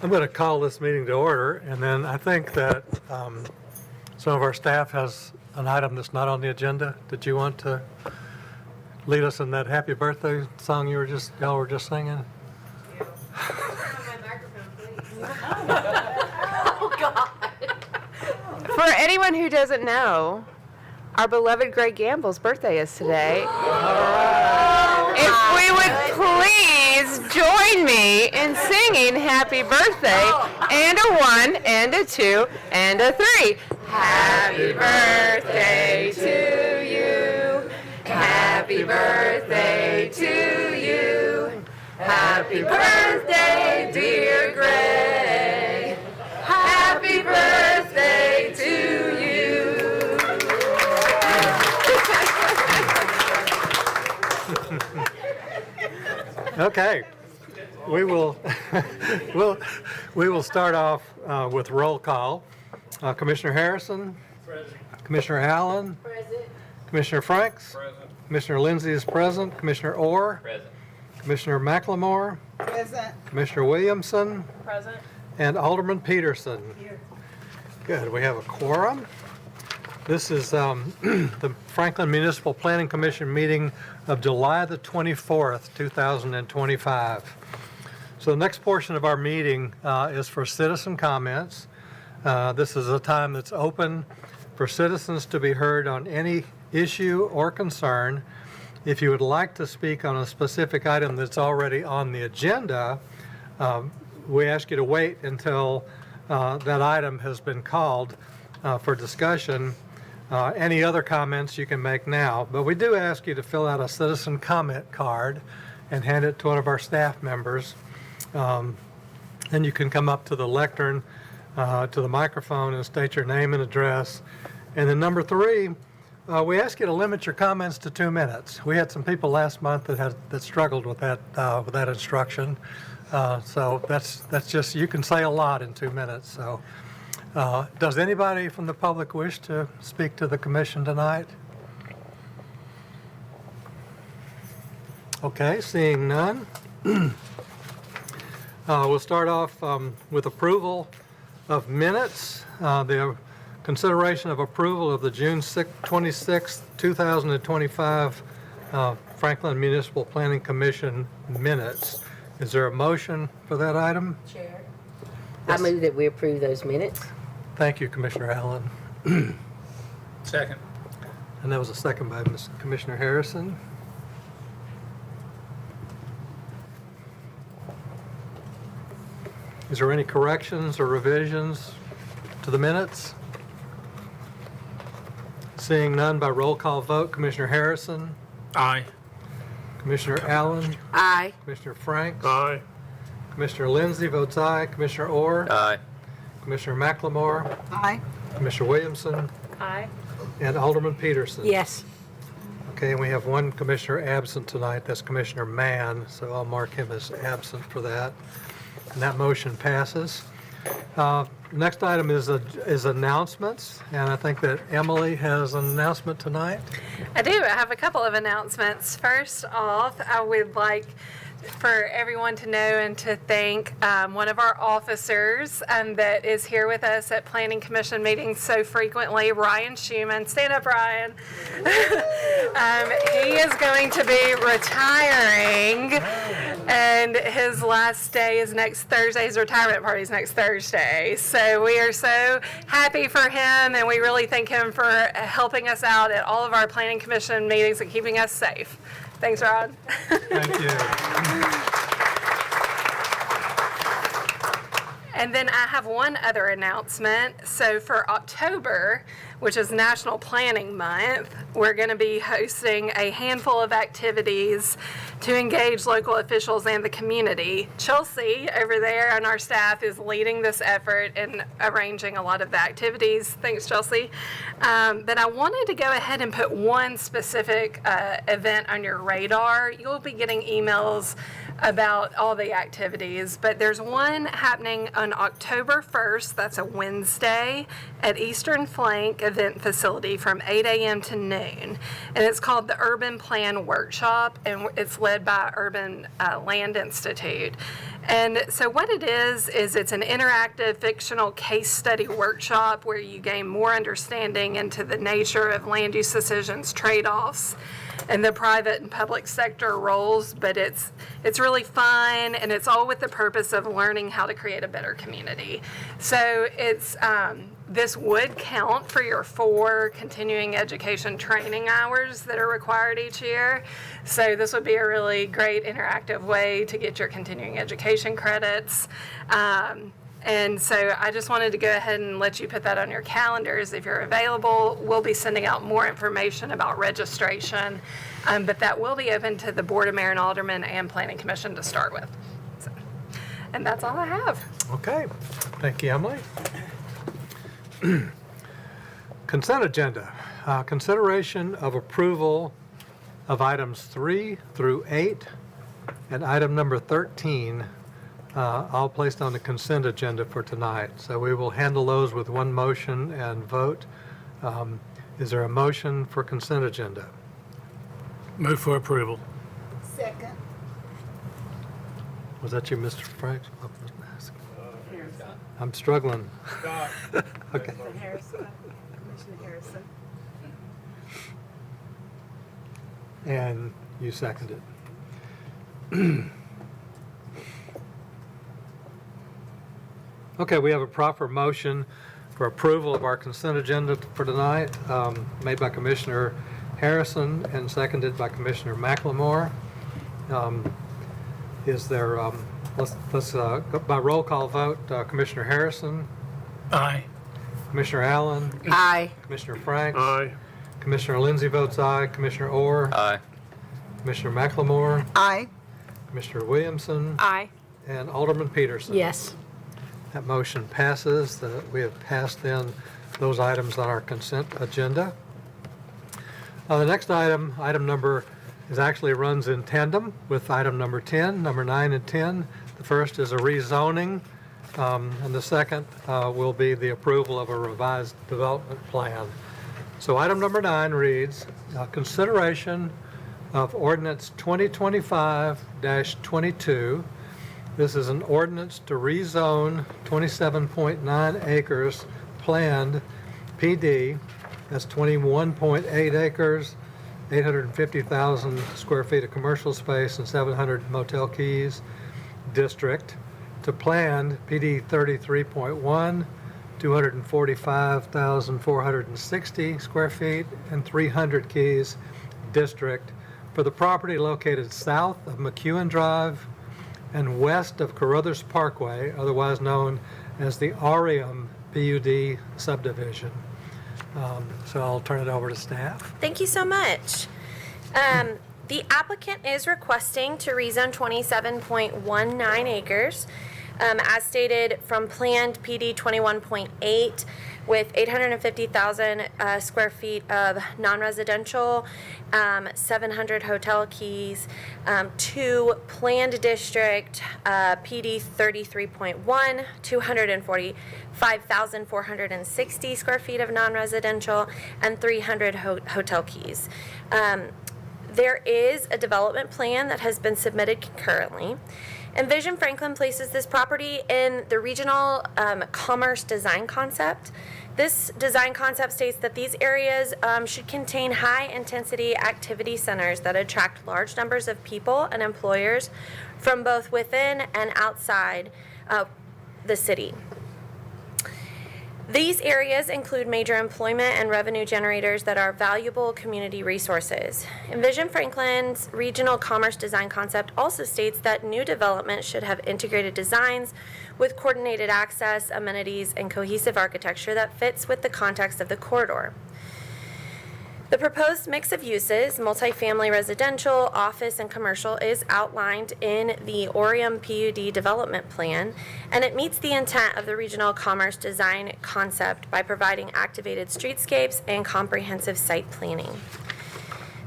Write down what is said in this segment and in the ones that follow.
I'm going to call this meeting to order, and then I think that some of our staff has an item that's not on the agenda. Did you want to lead us in that happy birthday song y'all were just singing? Oh, God. For anyone who doesn't know, our beloved Greg Gamble's birthday is today. If we would please join me in singing happy birthday, and a 1, and a 2, and a 3. Happy birthday to you. Happy birthday to you. Happy birthday, dear Greg. Happy birthday to you. Okay, we will we will start off with roll call. Commissioner Harrison, Present. Commissioner Allen, Present. Commissioner Franks, Present. Commissioner Lindsay is present, Commissioner Orr, Present. Commissioner McLemore, Present. Commissioner Williamson, Present. and Alderman Peterson. Good, we have a quorum. This is the Franklin Municipal Planning Commission meeting of July the 24th, 2025. So the next portion of our meeting is for citizen comments. This is a time that's open for citizens to be heard on any issue or concern. If you would like to speak on a specific item that's already on the agenda, we ask you to wait until that item has been called for discussion. Any other comments you can make now, but we do ask you to fill out a citizen comment card and hand it to one of our staff members. Then you can come up to the lectern, to the microphone, and state your name and address. And then number 3, we ask you to limit your comments to 2 minutes. We had some people last month that struggled with that instruction. So that's just, you can say a lot in 2 minutes. So does anybody from the public wish to speak to the commission tonight? Okay, seeing none. We'll start off with approval of minutes. The consideration of approval of the June 26, 2025 Franklin Municipal Planning Commission minutes. Is there a motion for that item? Chair. Yes. I move that we approve those minutes. Thank you, Commissioner Allen. Second. And that was a second by Commissioner Harrison. Is there any corrections or revisions to the minutes? Seeing none, by roll call vote, Commissioner Harrison, Aye. Commissioner Allen, Aye. Commissioner Franks, Aye. Commissioner Lindsay votes aye, Commissioner Orr, Aye. Commissioner McLemore, Aye. Commissioner Williamson, Aye. and Alderman Peterson. Yes. Okay, and we have one commissioner absent tonight, that's Commissioner Mann, so I'll mark him as absent for that. And that motion passes. Next item is announcements, and I think that Emily has an announcement tonight. I do. I have a couple of announcements. First off, I would like for everyone to know and to thank one of our officers that is here with us at Planning Commission meetings so frequently, Ryan Schuman. Stand up, Ryan. He is going to be retiring, and his last day is next Thursday. His retirement party is next Thursday. So we are so happy for him, and we really thank him for helping us out at all of our Planning Commission meetings and keeping us safe. Thanks, Rod. Thank you. And then I have one other announcement. So for October, which is National Planning Month, we're going to be hosting a handful of activities to engage local officials and the community. Chelsea over there on our staff is leading this effort and arranging a lot of the activities. Thanks, Chelsea. But I wanted to go ahead and put one specific event on your radar. You'll be getting emails about all the activities, but there's one happening on October 1st. That's a Wednesday at Eastern Flank Event Facility from 8 a.m. to noon. And it's called the Urban Plan Workshop, and it's led by Urban Land Institute. And so what it is it's an interactive fictional case study workshop where you gain more understanding into the nature of land use decisions, trade-offs, and the private and public sector roles, but it's really fun, and it's all with the purpose of learning how to create a better community. So it's this would count for your 4 continuing education training hours that are required each year. So this would be a really great interactive way to get your continuing education credits. And so I just wanted to go ahead and let you put that on your calendars if you're available. We'll be sending out more information about registration, but that will be open to the Board of Mayor and Aldermen and Planning Commission to start with. So, and that's all I have. Okay, thank you, Emily. Consent agenda. Consideration of approval of items 3 through 8 and item number 13 all placed on the consent agenda for tonight. So we will handle those with one motion and vote. Is there a motion for consent agenda? Move for approval. Second. Was that you, Mr. Franks? I'm struggling. Okay. Harrison. Commissioner Harrison. And you seconded. Okay, we have a proper motion for approval of our consent agenda for tonight, made by Commissioner Harrison and seconded by Commissioner McLemore. Is there, let's go by roll call vote. Commissioner Harrison, Aye. Commissioner Allen, Aye. Commissioner Franks, Aye. Commissioner Lindsay votes aye, Commissioner Orr, Aye. Commissioner McLemore, Aye. Commissioner Williamson, Aye. and Alderman Peterson. Yes. That motion passes. We have passed then those items on our consent agenda. The next item, item number, actually runs in tandem with item number 10, number 9 and 10. The first is a rezoning, and the second will be the approval of a revised development plan. So item number 9 reads, consideration of ordinance 2025-22. This is an ordinance to rezone 27.9 acres planned PD, that's 21.8 acres, 850,000 square feet of commercial space and 700 motel keys district, to planned PD 33.1, 245,460 square feet and 300 keys district for the property located south of McEwen Drive and west of Carruthers Parkway, otherwise known as the Arium PUD subdivision. So I'll turn it over to staff. Thank you so much. The applicant is requesting to rezone 27.19 acres, as stated from planned PD 21.8 with 850,000 square feet of non-residential, 700 hotel keys, to planned district PD 33.1, 245,460 square feet of non-residential, and 300 hotel keys. There is a development plan that has been submitted concurrently. Envision Franklin places this property in the regional commerce design concept. This design concept states that these areas should contain high-intensity activity centers that attract large numbers of people and employers from both within and outside the city. These areas include major employment and revenue generators that are valuable community resources. Envision Franklin's regional commerce design concept also states that new development should have integrated designs with coordinated access, amenities, and cohesive architecture that fits with the context of the corridor. The proposed mix of uses, multifamily residential, office, and commercial, is outlined in the Orium PUD development plan, and it meets the intent of the regional commerce design concept by providing activated streetscapes and comprehensive site planning.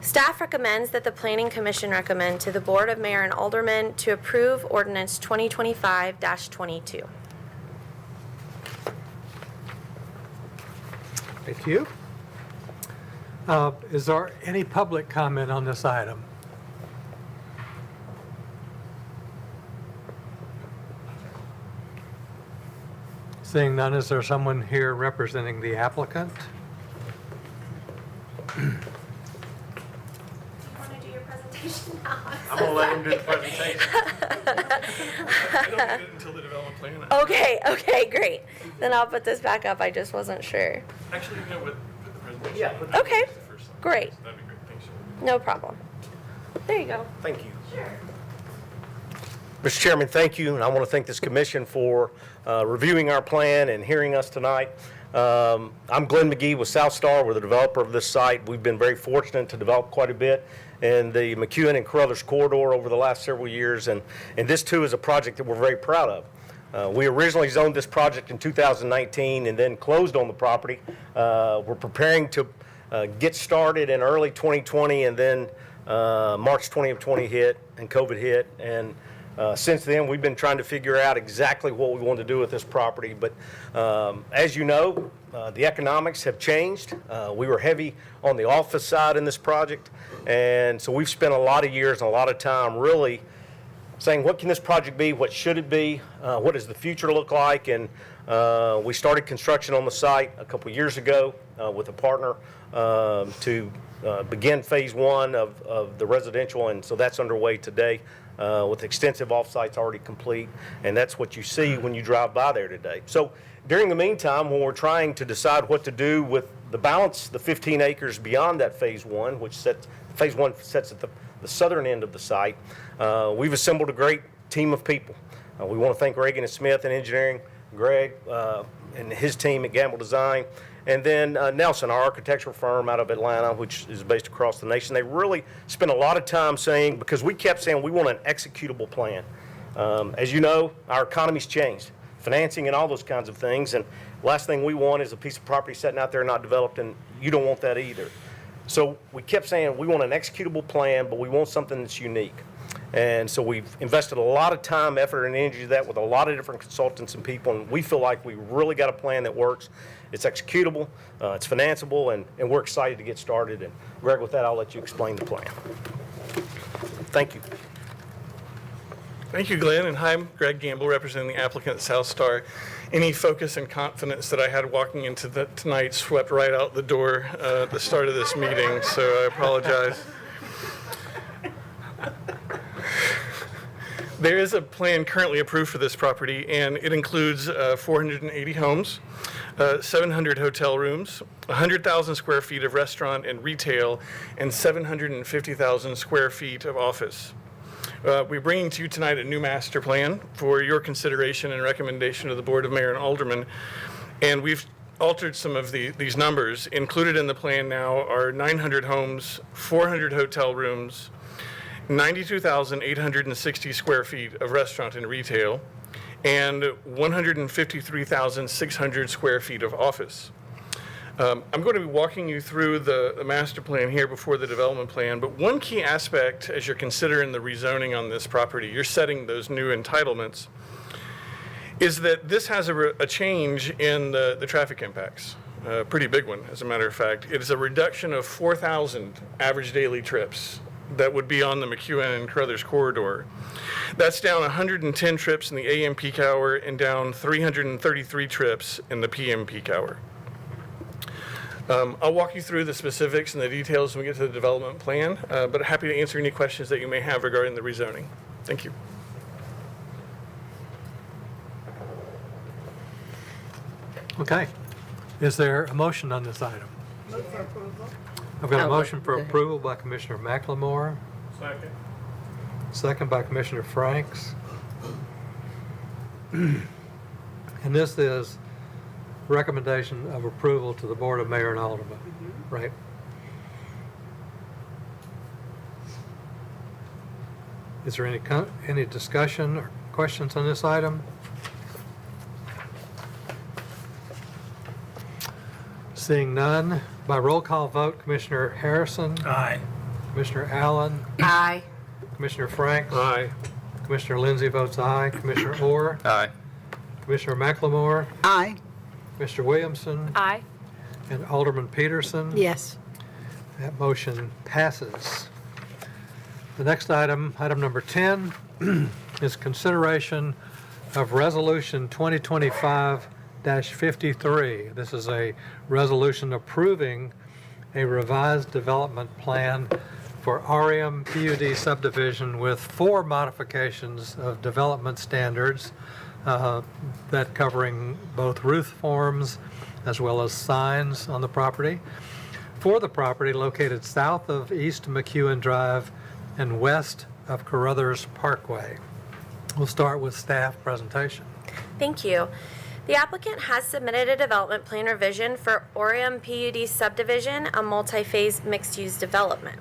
Staff recommends that the Planning Commission recommend to the Board of Mayor and Aldermen to approve ordinance 2025-22. Thank you. Is there any public comment on this item? Seeing none, is there someone here representing the applicant? You want to do your presentation now? I'm gonna let him do the presentation. I don't do it until the development plan. Okay, great. Then I'll put this back up. I just wasn't sure. Actually, you know what, put the presentation. Yeah. Put that Okay, as the first slide. great. That'd be great, thanks. No problem. There you go. Thank you. Mr. Chairman, thank you, and I want to thank this commission for reviewing our plan and hearing us tonight. I'm Glenn McGee with South Star. We're the developer of this site. We've been very fortunate to develop quite a bit in the McEwen and Carruthers corridor over the last several years, and this too is a project that we're very proud of. We originally zoned this project in 2019 and then closed on the property. We're preparing to get started in early 2020, and then March 2020 hit and COVID hit, and since then, we've been trying to figure out exactly what we want to do with this property. But as you know, the economics have changed. We were heavy on the office side in this project. And so we've spent a lot of years and a lot of time really saying, what can this project be? What should it be? What does the future look like? And we started construction on the site a couple years ago with a partner to begin phase one of the residential. And so that's underway today. With extensive offsites already complete, and that's what you see when you drive by there today. So during the meantime, when we're trying to decide what to do with the balance, the 15 acres beyond that phase one, which phase one sets at the southern end of the site, we've assembled a great team of people. We want to thank Reagan and Smith in engineering, Greg and his team at Gamble Design, and then Nelson, our architectural firm out of Atlanta, which is based across the nation. They really spent a lot of time saying, because we kept saying we want an executable plan. As you know, our economy's changed, financing and all those kinds of things, and last thing we want is a piece of property sitting out there not developed, and you don't want that either. So we kept saying we want an executable plan, but we want something that's unique. And so we've invested a lot of time, effort, and energy to that with a lot of different consultants and people, and we feel like we really got a plan that works. It's executable, it's financeable, and we're excited to get started. And Greg, with that, I'll let you explain the plan. Thank you. Thank you, Glenn, and hi, I'm Greg Gamble, representing the applicant at South Star. Any focus and confidence that I had walking into tonight swept right out the door at the start of this meeting, so I apologize. There is a plan currently approved for this property, and it includes 480 homes, 700 hotel rooms, 100,000 square feet of restaurant and retail, and 750,000 square feet of office. We're bringing to you tonight a new master plan for your consideration and recommendation to the Board of Mayor and Aldermen, and we've altered some of these numbers. Included in the plan now are 900 homes, 400 hotel rooms, 92,860 square feet of restaurant and retail, and 153,600 square feet of office. I'm going to be walking you through the master plan here before the development plan, but one key aspect as you're considering the rezoning on this property, you're setting those new entitlements, is that this has a change in the traffic impacts. A pretty big one, as a matter of fact. It is a reduction of 4,000 average daily trips that would be on the McEwen and Carruthers corridor. That's down 110 trips in the AM peak hour and down 333 trips in the PM peak hour. I'll walk you through the specifics and the details when we get to the development plan, but I'm happy to answer any questions that you may have regarding the rezoning. Thank you. Okay. Is there a motion on this item? Move for approval. I've got a Oh, motion for go ahead. approval by Commissioner McLemore, Second. second by Commissioner Franks. And this is recommendation of approval to the Board of Mayor and Aldermen, right? Is there any discussion or questions on this item? Seeing none, by roll call vote, Commissioner Harrison, Aye. Commissioner Allen, Aye. Commissioner Franks, Aye. Commissioner Lindsay votes aye, Commissioner Orr, Aye. Commissioner McLemore, Aye. Mr. Williamson, Aye. and Alderman Peterson. Yes. That motion passes. The next item, item number 10, is consideration of Resolution 2025-53. This is a resolution approving a revised development plan for REM PUD subdivision with 4 modifications of development standards that covering both roof forms as well as signs on the property. For the property located south of East McEwen Drive and west of Carruthers Parkway. We'll start with staff presentation. Thank you. The applicant has submitted a development plan revision for Orium PUD subdivision, a multi-phase mixed-use development.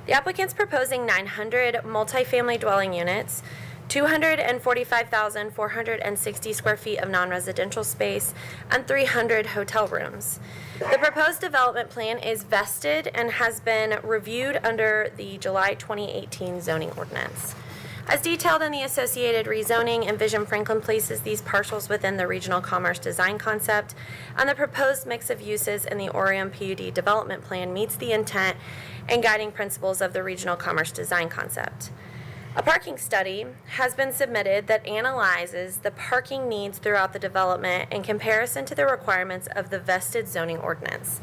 The applicant's proposing 900 multifamily dwelling units, 245,460 square feet of non-residential space, and 300 hotel rooms. The proposed development plan is vested and has been reviewed under the July 2018 zoning ordinance. As detailed in the associated rezoning, Envision Franklin places these parcels within the regional commerce design concept, and the proposed mix of uses in the Orium PUD development plan meets the intent and guiding principles of the regional commerce design concept. A parking study has been submitted that analyzes the parking needs throughout the development in comparison to the requirements of the vested zoning ordinance.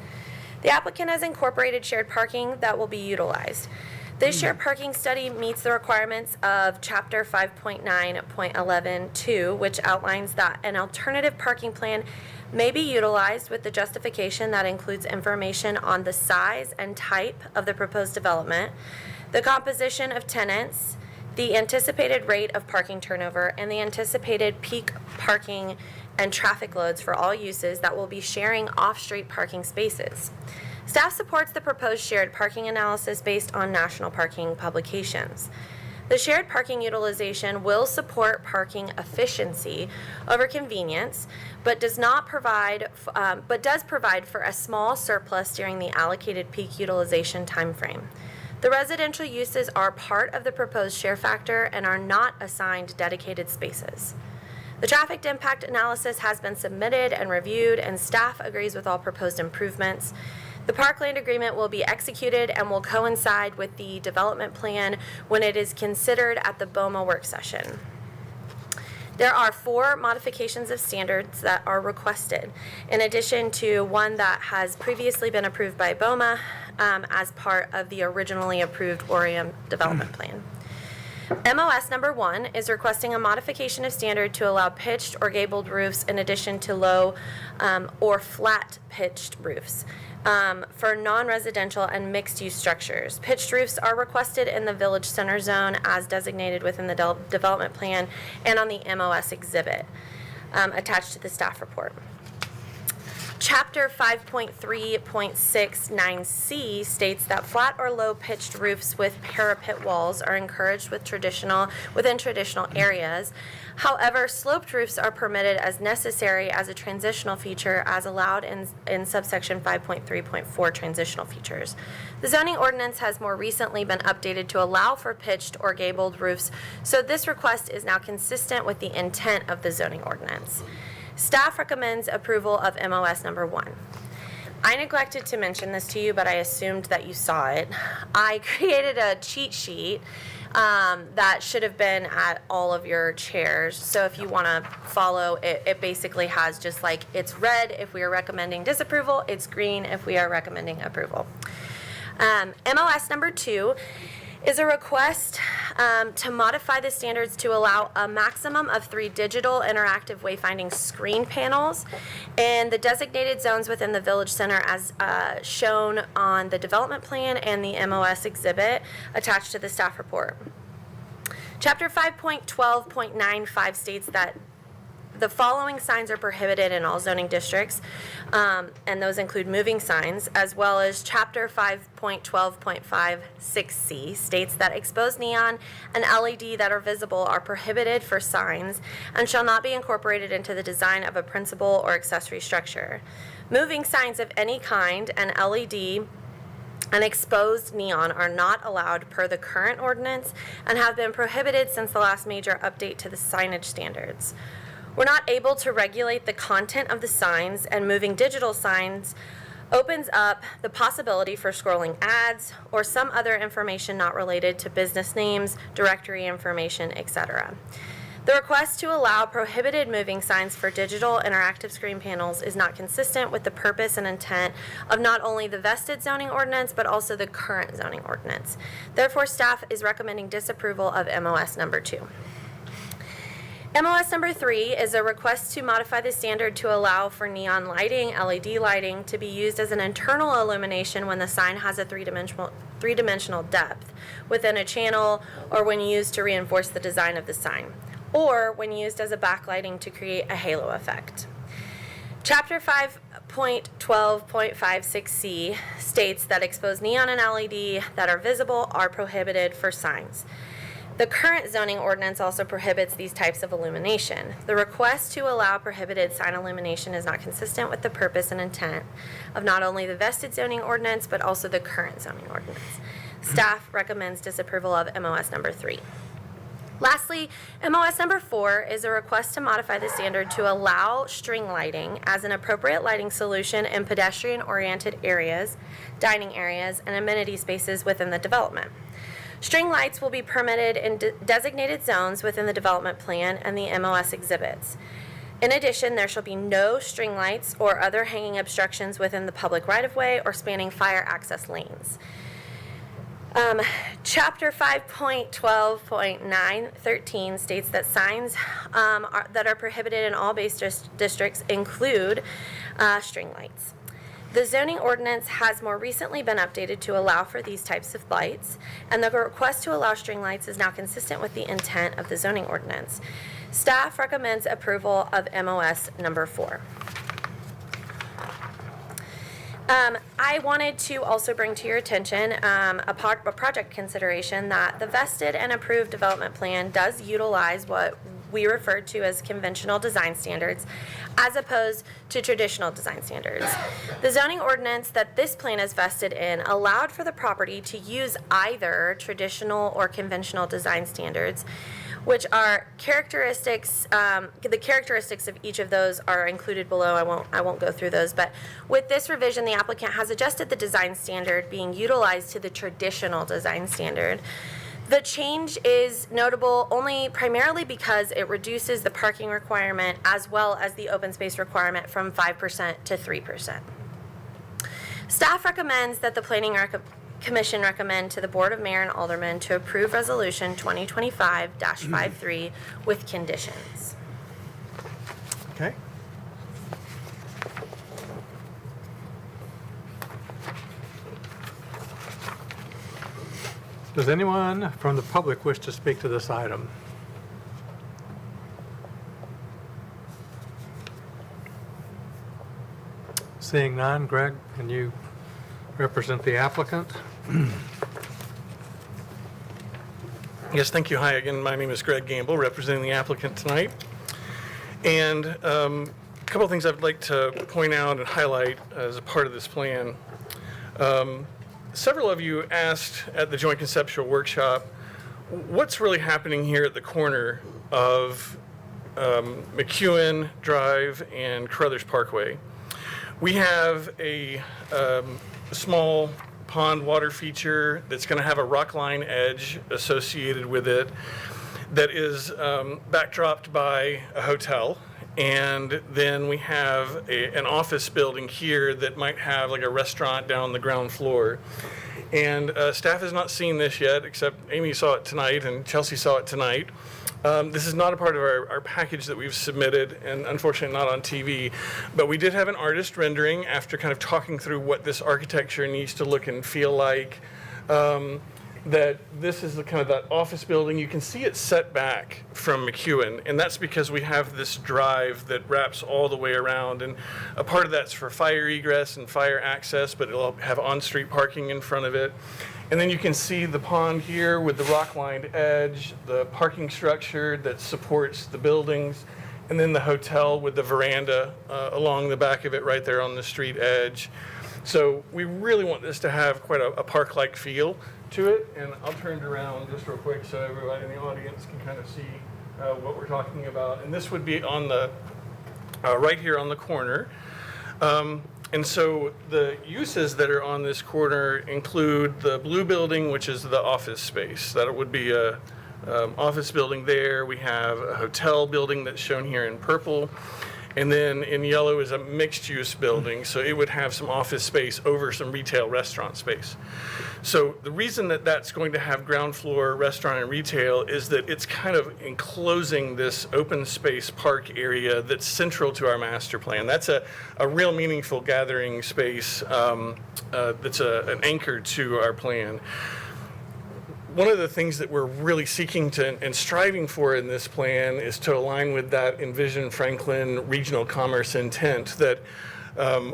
The applicant has incorporated shared parking that will be utilized. This shared parking study meets the requirements of Chapter 5.9.11.2, which outlines that an alternative parking plan may be utilized with the justification that includes information on the size and type of the proposed development, the composition of tenants, the anticipated rate of parking turnover, and the anticipated peak parking and traffic loads for all uses that will be sharing off-street parking spaces. Staff supports the proposed shared parking analysis based on national parking publications. The shared parking utilization will support parking efficiency over convenience, but does provide for a small surplus during the allocated peak utilization timeframe. The residential uses are part of the proposed share factor and are not assigned dedicated spaces. The traffic impact analysis has been submitted and reviewed, and staff agrees with all proposed improvements. The parkland agreement will be executed and will coincide with the development plan when it is considered at the BOMA work session. There are 4 modifications of standards that are requested, in addition to one that has previously been approved by BOMA as part of the originally approved Orium development plan. MOS number 1 is requesting a modification of standard to allow pitched or gabled roofs in addition to low or flat pitched roofs for non-residential and mixed-use structures. Pitched roofs are requested in the Village Center Zone as designated within the development plan and on the MOS exhibit attached to the staff report. Chapter 5.3.69C states that flat or low-pitched roofs with parapet walls are encouraged within traditional areas. However, sloped roofs are permitted as necessary as a transitional feature as allowed in subsection 5.3.4 transitional features. The zoning ordinance has more recently been updated to allow for pitched or gabled roofs, so this request is now consistent with the intent of the zoning ordinance. Staff recommends approval of MOS number 1. I neglected to mention this to you, but I assumed that you saw it. I created a cheat sheet that should have been at all of your chairs. So if you want to follow, it basically has just like, it's red if we are recommending disapproval, it's green if we are recommending approval. MOS number 2 is a request to modify the standards to allow a maximum of 3 digital interactive wayfinding screen panels in the designated zones within the Village Center as shown on the development plan and the MOS exhibit attached to the staff report. Chapter 5.12.95 states that the following signs are prohibited in all zoning districts, and those include moving signs, as well as Chapter 5.12.56C states that exposed neon and LED that are visible are prohibited for signs and shall not be incorporated into the design of a principal or accessory structure. Moving signs of any kind and LED and exposed neon are not allowed per the current ordinance and have been prohibited since the last major update to the signage standards. We're not able to regulate the content of the signs, and moving digital signs opens up the possibility for scrolling ads or some other information not related to business names, directory information, etc. The request to allow prohibited moving signs for digital interactive screen panels is not consistent with the purpose and intent of not only the vested zoning ordinance, but also the current zoning ordinance. Therefore, staff is recommending disapproval of MOS number 2. MOS number 3 is a request to modify the standard to allow for neon lighting, LED lighting, to be used as an internal illumination when the sign has a three-dimensional depth within a channel, or when used to reinforce the design of the sign, or when used as a backlighting to create a halo effect. Chapter 5.12.56C states that exposed neon and LED that are visible are prohibited for signs. The current zoning ordinance also prohibits these types of illumination. The request to allow prohibited sign illumination is not consistent with the purpose and intent of not only the vested zoning ordinance, but also the current zoning ordinance. Staff recommends disapproval of MOS number 3. Lastly, MOS number 4 is a request to modify the standard to allow string lighting as an appropriate lighting solution in pedestrian-oriented areas, dining areas, and amenity spaces within the development. String lights will be permitted in designated zones within the development plan and the MOS exhibits. In addition, there shall be no string lights or other hanging obstructions within the public right-of-way or spanning fire access lanes. Chapter 5.12.913 states that signs that are prohibited in all base districts include string lights. The zoning ordinance has more recently been updated to allow for these types of lights, and the request to allow string lights is now consistent with the intent of the zoning ordinance. Staff recommends approval of MOS number 4. I wanted to also bring to your attention a project consideration that the vested and approved development plan does utilize what we refer to as conventional design standards as opposed to traditional design standards. The zoning ordinance that this plan is vested in allowed for the property to use either traditional or conventional design standards, which are characteristics, the characteristics of each of those are included below. I won't go through those, but with this revision, the applicant has adjusted the design standard being utilized to the traditional design standard. The change is notable only primarily because it reduces the parking requirement as well as the open space requirement from 5% to 3%. Staff recommends that the Planning Commission recommend to the Board of Mayor and Aldermen to approve Resolution 2025-53 with conditions. Okay. Does anyone from the public wish to speak to this item? Seeing none, Greg, can you represent the applicant? Yes, thank you. Hi again. My name is Greg Gamble, representing the applicant tonight. And a couple of things I'd like to point out and highlight as a part of this plan. Several of you asked at the Joint Conceptual Workshop, what's really happening here at the corner of McEwen Drive and Carruthers Parkway? We have a small pond water feature that's going to have a rock line edge associated with it that is backdropped by a hotel. And then we have an office building here that might have like a restaurant down the ground floor. And staff has not seen this yet, except Amy saw it tonight and Chelsea saw it tonight. This is not a part of our package that we've submitted, and unfortunately not on TV. But we did have an artist rendering after kind of talking through what this architecture needs to look and feel like. That this is the kind of that office building. You can see it set back from McEwen, and that's because we have this drive that wraps all the way around, and a part of that's for fire egress and fire access, but it'll have on-street parking in front of it. And then you can see the pond here with the rock-lined edge, the parking structure that supports the buildings, and then the hotel with the veranda along the back of it right there on the street edge. So we really want this to have quite a park-like feel to it. And I'll turn it around just real quick so everybody in the audience can kind of see what we're talking about. And this would be on the, right here on the corner. And so the uses that are on this corner include the blue building, which is the office space. That would be a office building there. We have a hotel building that's shown here in purple. And then in yellow is a mixed-use building, so it would have some office space over some retail restaurant space. So the reason that that's going to have ground floor restaurant and retail is that it's kind of enclosing this open space park area that's central to our master plan. That's a real meaningful gathering space that's an anchor to our plan. One of the things that we're really seeking to and striving for in this plan is to align with that Envision Franklin regional commerce intent that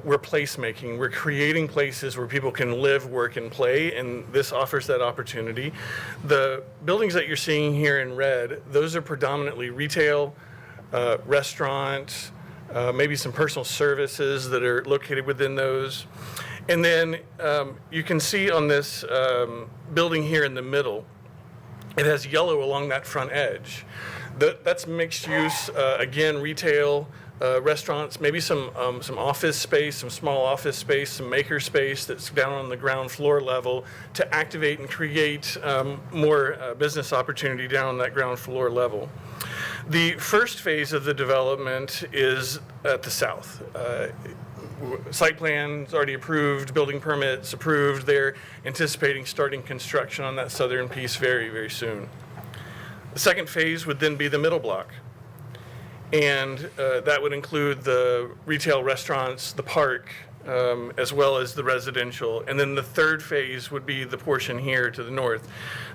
we're placemaking. We're creating places where people can live, work, and play, and this offers that opportunity. The buildings that you're seeing here in red, those are predominantly retail, restaurant, maybe some personal services that are located within those. And then you can see on this building here in the middle, it has yellow along that front edge. That's mixed use, again, retail, restaurants, maybe some office space, some small office space, some maker space that's down on the ground floor level to activate and create more business opportunity down on that ground floor level. The first phase of the development is at the south. Site plan's already approved, building permits approved. They're anticipating starting construction on that southern piece very, very soon. The second phase would then be the middle block. And that would include the retail restaurants, the park, as well as the residential. And then the third phase would be the portion here to the north.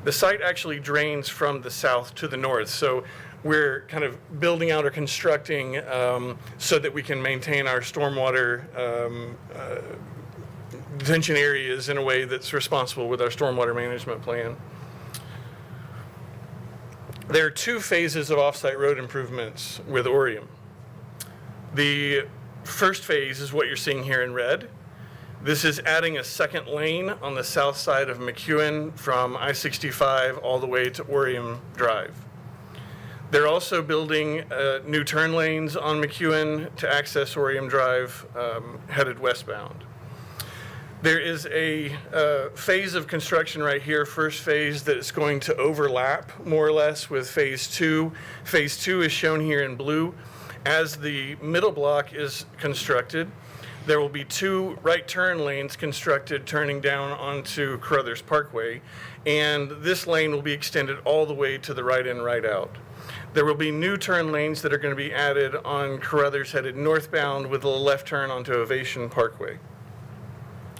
The site actually drains from the south to the north. So we're kind of building out or constructing so that we can maintain our stormwater detention areas in a way that's responsible with our stormwater management plan. There are two phases of offsite road improvements with Orium. The first phase is what you're seeing here in red. This is adding a second lane on the south side of McEwen from I-65 all the way to Orium Drive. They're also building new turn lanes on McEwen to access Orium Drive headed westbound. There is a phase of construction right here, first phase, that is going to overlap more or less with phase two. Phase two is shown here in blue. As the middle block is constructed, there will be two right turn lanes constructed turning down onto Carruthers Parkway, and this lane will be extended all the way to the right in, right out. There will be new turn lanes that are going to be added on Carruthers headed northbound with a left turn onto Ovation Parkway.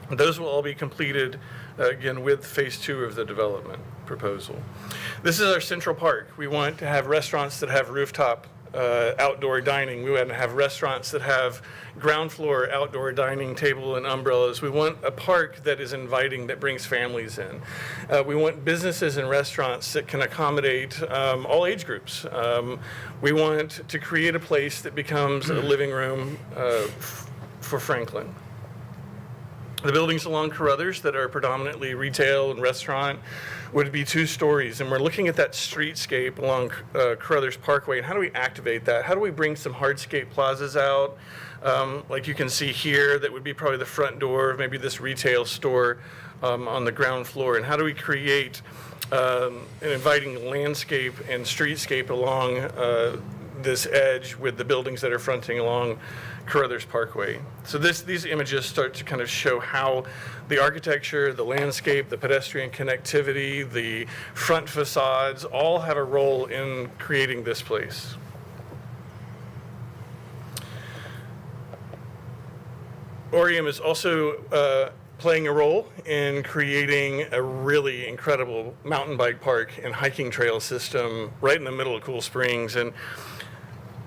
Those will all be completed, again, with phase two of the development proposal. This is our central park. We want to have restaurants that have rooftop outdoor dining. We want to have restaurants that have ground floor outdoor dining table and umbrellas. We want a park that is inviting, that brings families in. We want businesses and restaurants that can accommodate all age groups. We want to create a place that becomes a living room for Franklin. The buildings along Carruthers that are predominantly retail and restaurant would be 2 stories, and we're looking at that streetscape along Carruthers Parkway, and how do we activate that? How do we bring some hardscape plazas out? Like you can see here, that would be probably the front door of maybe this retail store on the ground floor, and how do we create an inviting landscape and streetscape along this edge with the buildings that are fronting along Carruthers Parkway. So these images start to kind of show how the architecture, the landscape, the pedestrian connectivity, the front facades all have a role in creating this place. Orium is also playing a role in creating a really incredible mountain bike park and hiking trail system right in the middle of Cool Springs. And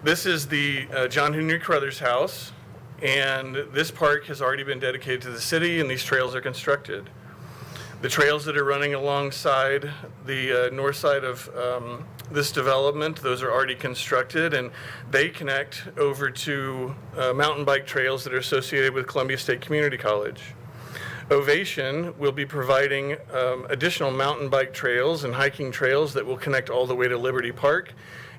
this is the John Henry Carruthers house, and this park has already been dedicated to the city, and these trails are constructed. The trails that are running alongside the north side of this development, those are already constructed, and they connect over to mountain bike trails that are associated with Columbia State Community College. Ovation will be providing additional mountain bike trails and hiking trails that will connect all the way to Liberty Park.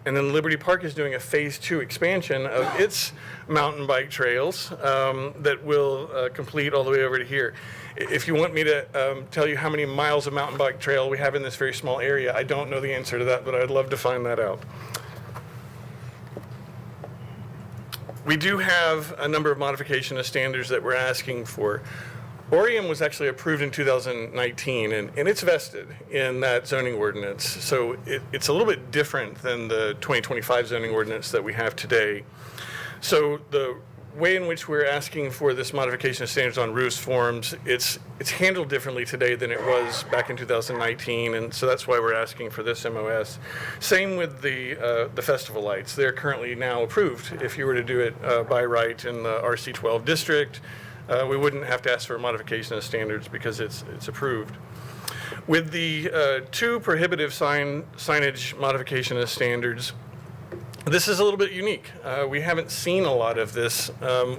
And then Liberty Park is doing a phase 2 expansion of its mountain bike trails that will complete all the way over to here. If you want me to tell you how many miles of mountain bike trail we have in this very small area, I don't know the answer to that, but I'd love to find that out. We do have a number of modification of standards that we're asking for. Orium was actually approved in 2019, and it's vested in that zoning ordinance. So it's a little bit different than the 2025 zoning ordinance that we have today. So the way in which we're asking for this modification of standards on roofs forms, it's handled differently today than it was back in 2019, and so that's why we're asking for this MOS. Same with the festival lights. They're currently now approved. If you were to do it by right in the RC12 district, we wouldn't have to ask for a modification of standards because it's approved. With the 2 prohibitive signage modification of standards, this is a little bit unique. We haven't seen a lot of this.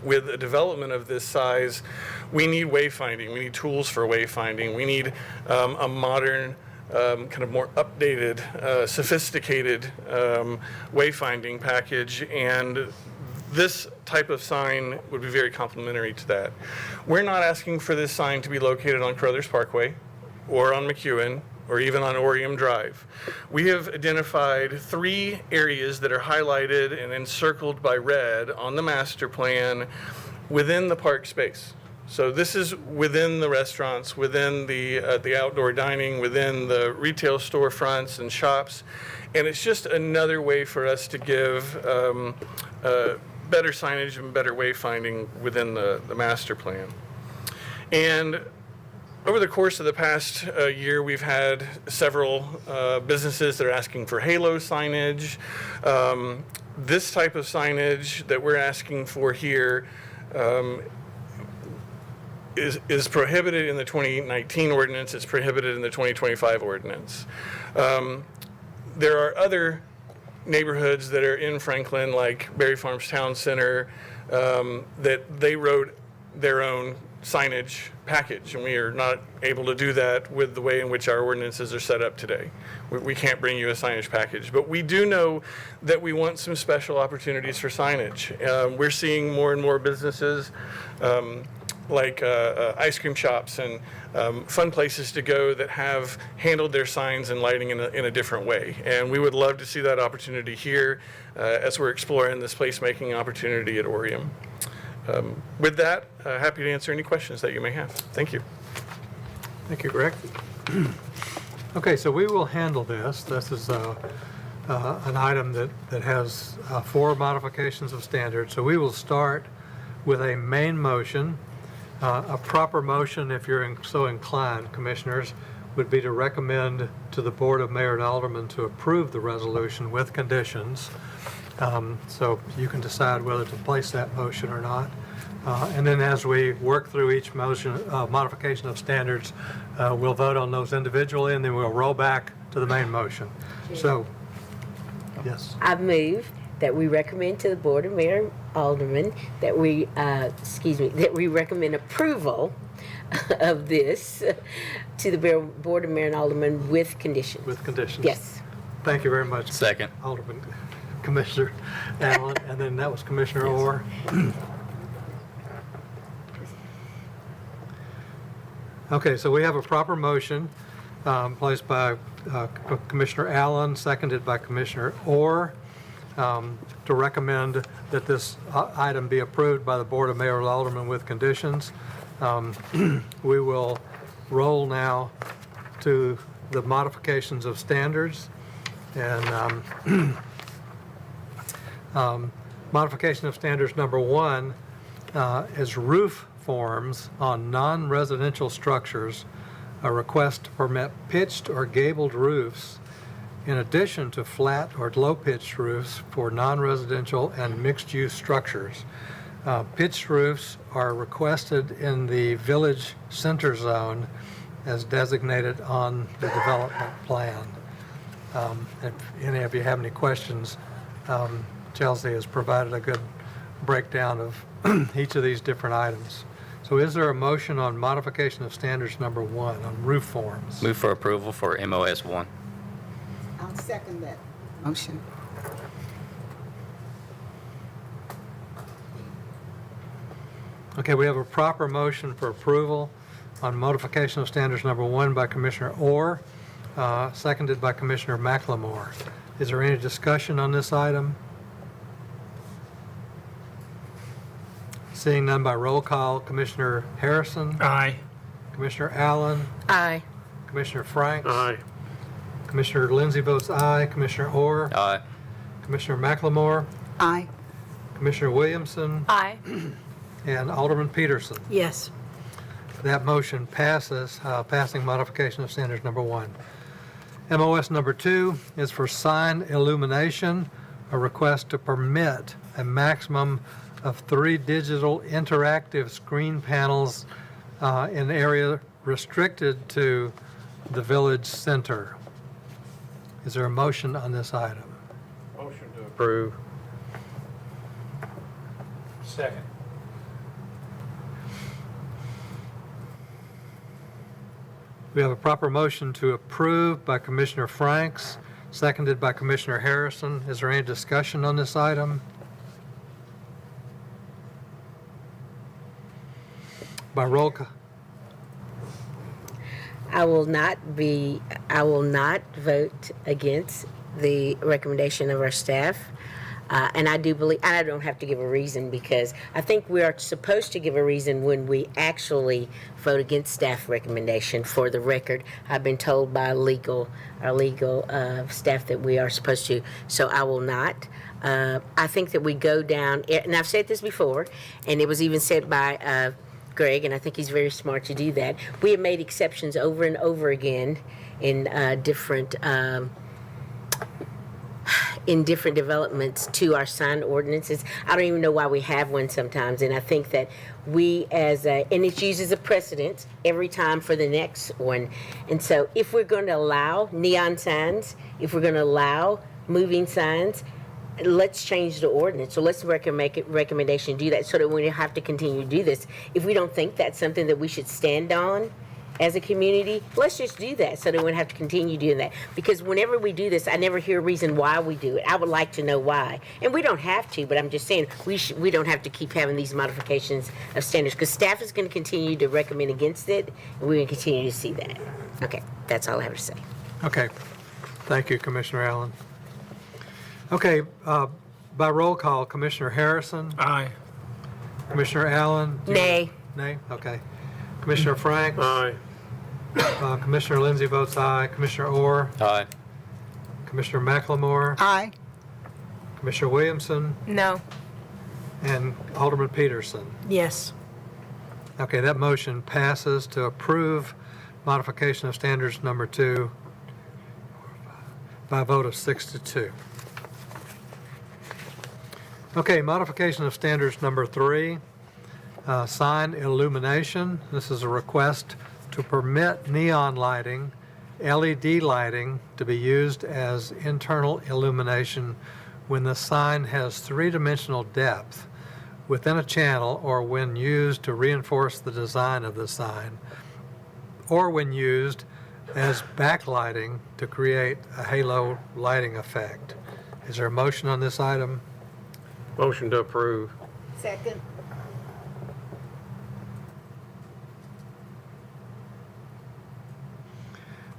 With a development of this size, we need wayfinding. We need tools for wayfinding. We need a modern, kind of more updated, sophisticated wayfinding package, and this type of sign would be very complementary to that. We're not asking for this sign to be located on Crothers Parkway or on McEwen or even on Orium Drive. We have identified 3 areas that are highlighted and encircled by red on the master plan within the park space. So this is within the restaurants, within the outdoor dining, within the retail storefronts and shops, and it's just another way for us to give better signage and better wayfinding within the master plan. And over the course of the past year, we've had several businesses that are asking for halo signage. This type of signage that we're asking for here is prohibited in the 2019 ordinance. It's prohibited in the 2025 ordinance. There are other neighborhoods that are in Franklin, like Berry Farms Town Center, that they wrote their own signage package, and we are not able to do that with the way in which our ordinances are set up today. We can't bring you a signage package, but we do know that we want some special opportunities for signage. We're seeing more and more businesses like ice cream shops and fun places to go that have handled their signs and lighting in a different way. And we would love to see that opportunity here as we're exploring this placemaking opportunity at Orium. With that, happy to answer any questions that you may have. Thank you. Thank you, Greg. Okay, so we will handle this. This is an item that has 4 modifications of standards. So we will start with a main motion. A proper motion, if you're so inclined, commissioners, would be to recommend to the Board of Mayor and Aldermen to approve the resolution with conditions. So you can decide whether to place that motion or not. And then as we work through each motion, modification of standards, we'll vote on those individually, and then we'll roll back to the main motion. So, yes. I move that we recommend to the Board of Mayor and Aldermen that we, that we recommend approval of this to the Board of Mayor and Aldermen with conditions. With conditions. Yes. Thank you very much. Second. Alderman, Commissioner Allen, and then that was Commissioner Orr. Okay, so we have a proper motion placed by Commissioner Allen, seconded by Commissioner Orr, to recommend that this item be approved by the Board of Mayor and Aldermen with conditions. We will roll now to the modifications of standards. And modification of standards number 1 is roof forms on non-residential structures, a request to permit pitched or gabled roofs in addition to flat or low-pitched roofs for non-residential and mixed-use structures. Pitched roofs are requested in the village center zone as designated on the development plan. If any of you have any questions, Chelsea has provided a good breakdown of each of these different items. So is there a motion on modification of standards number 1 on roof forms? Move for approval for MOS 1. I'll second that motion. Okay, we have a proper motion for approval on modification of standards number 1 by Commissioner Orr, seconded by Commissioner McLemore. Is there any discussion on this item? Seeing none by roll call, Commissioner Harrison? Aye. Commissioner Allen? Aye. Commissioner Franks? Aye. Commissioner Lindsay votes aye. Commissioner Orr? Aye. Commissioner McLemore? Aye. Commissioner Williamson? Aye. And Alderman Peterson. Yes. That motion passes, passing modification of standards number 1. MOS number 2 is for sign illumination, a request to permit a maximum of 3 digital interactive screen panels in area restricted to the village center. Is there a motion on this item? Motion to approve. Second. We have a proper motion to approve by Commissioner Franks, seconded by Commissioner Harrison. Is there any discussion on this item? By roll call. I will not vote against the recommendation of our staff. And I do believe, and I don't have to give a reason because I think we are supposed to give a reason when we actually vote against staff recommendation. For the record, I've been told by our legal staff that we are supposed to, so I will not. I think that we go down, and I've said this before, and it was even said by Greg, and I think he's very smart to do that. We have made exceptions over and over again in different developments to our sign ordinances. I don't even know why we have one sometimes, and I think that we and it's used as a precedent every time for the next one. And so if we're going to allow neon signs, if we're going to allow moving signs, let's change the ordinance. So let's make a recommendation to do that so that we don't have to continue to do this. If we don't think that's something that we should stand on as a community, let's just do that so that we don't have to continue doing that. Because whenever we do this, I never hear a reason why we do it. I would like to know why. And we don't have to, but I'm just saying we don't have to keep having these modifications of standards because staff is going to continue to recommend against it, and we're going to continue to see that. Okay, that's all I have to say. Okay. Thank you, Commissioner Allen. Okay, by roll call, Commissioner Harrison? Aye. Commissioner Allen? Nay. Nay? Okay. Commissioner Franks? Aye. Commissioner Lindsay votes aye. Commissioner Orr? Aye. Commissioner McLemore? Aye. Commissioner Williamson? No. And Alderman Peterson? Yes. Okay, that motion passes to approve modification of standards number 2 by a vote of 6-2. Okay, modification of standards number 3, sign illumination. This is a request to permit neon lighting, LED lighting, to be used as internal illumination when the sign has 3-dimensional depth within a channel or when used to reinforce the design of the sign, or when used as backlighting to create a halo lighting effect. Is there a motion on this item? Motion to approve. Second.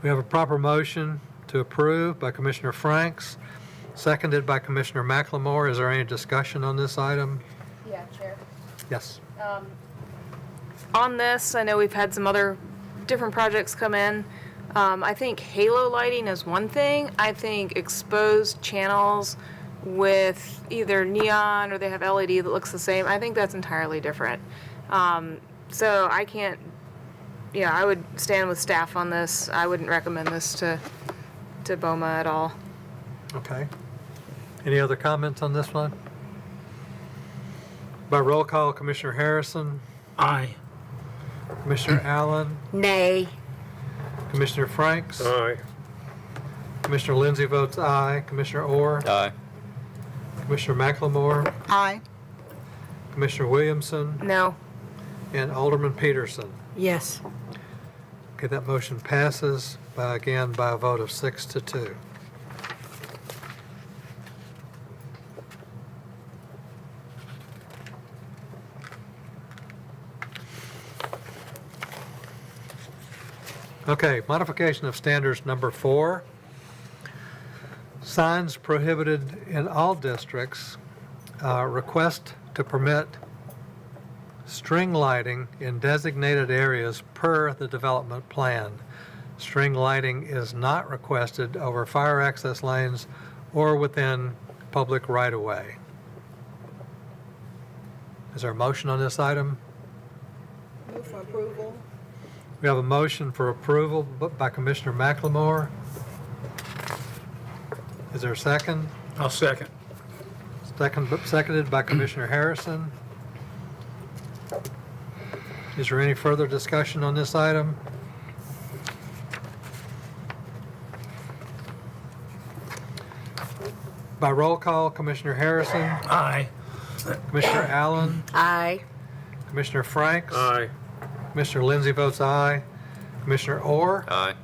We have a proper motion to approve by Commissioner Franks, seconded by Commissioner McLemore. Is there any discussion on this item? Yeah, Chair. Yes. On this, I know we've had some other different projects come in. I think halo lighting is one thing. I think exposed channels with either neon or they have LED that looks the same, I think that's entirely different. So I can't, I would stand with staff on this. I wouldn't recommend this to BOMA at all. Okay. Any other comments on this one? By roll call, Commissioner Harrison, Aye. Commissioner Allen, Nay. Commissioner Franks, Aye. Commissioner Lindsay votes aye. Commissioner Orr, Aye. Commissioner McLemore, Aye. Commissioner Williamson, No. and Alderman Peterson. Yes. Okay, that motion passes by a vote of 6-2. Okay, modification of standards number 4. Signs prohibited in all districts. Request to permit string lighting in designated areas per the development plan. String lighting is not requested over fire access lanes or within public right-of-way. Is there a motion on this item? Move for approval. We have a motion for approval by Commissioner McLemore. Is there a second? I'll second. Seconded by Commissioner Harrison. Is there any further discussion on this item? By roll call, Commissioner Harrison, Aye. Commissioner Allen, Aye. Commissioner Franks. Aye. Commissioner Lindsay votes aye. Commissioner Orr, Aye.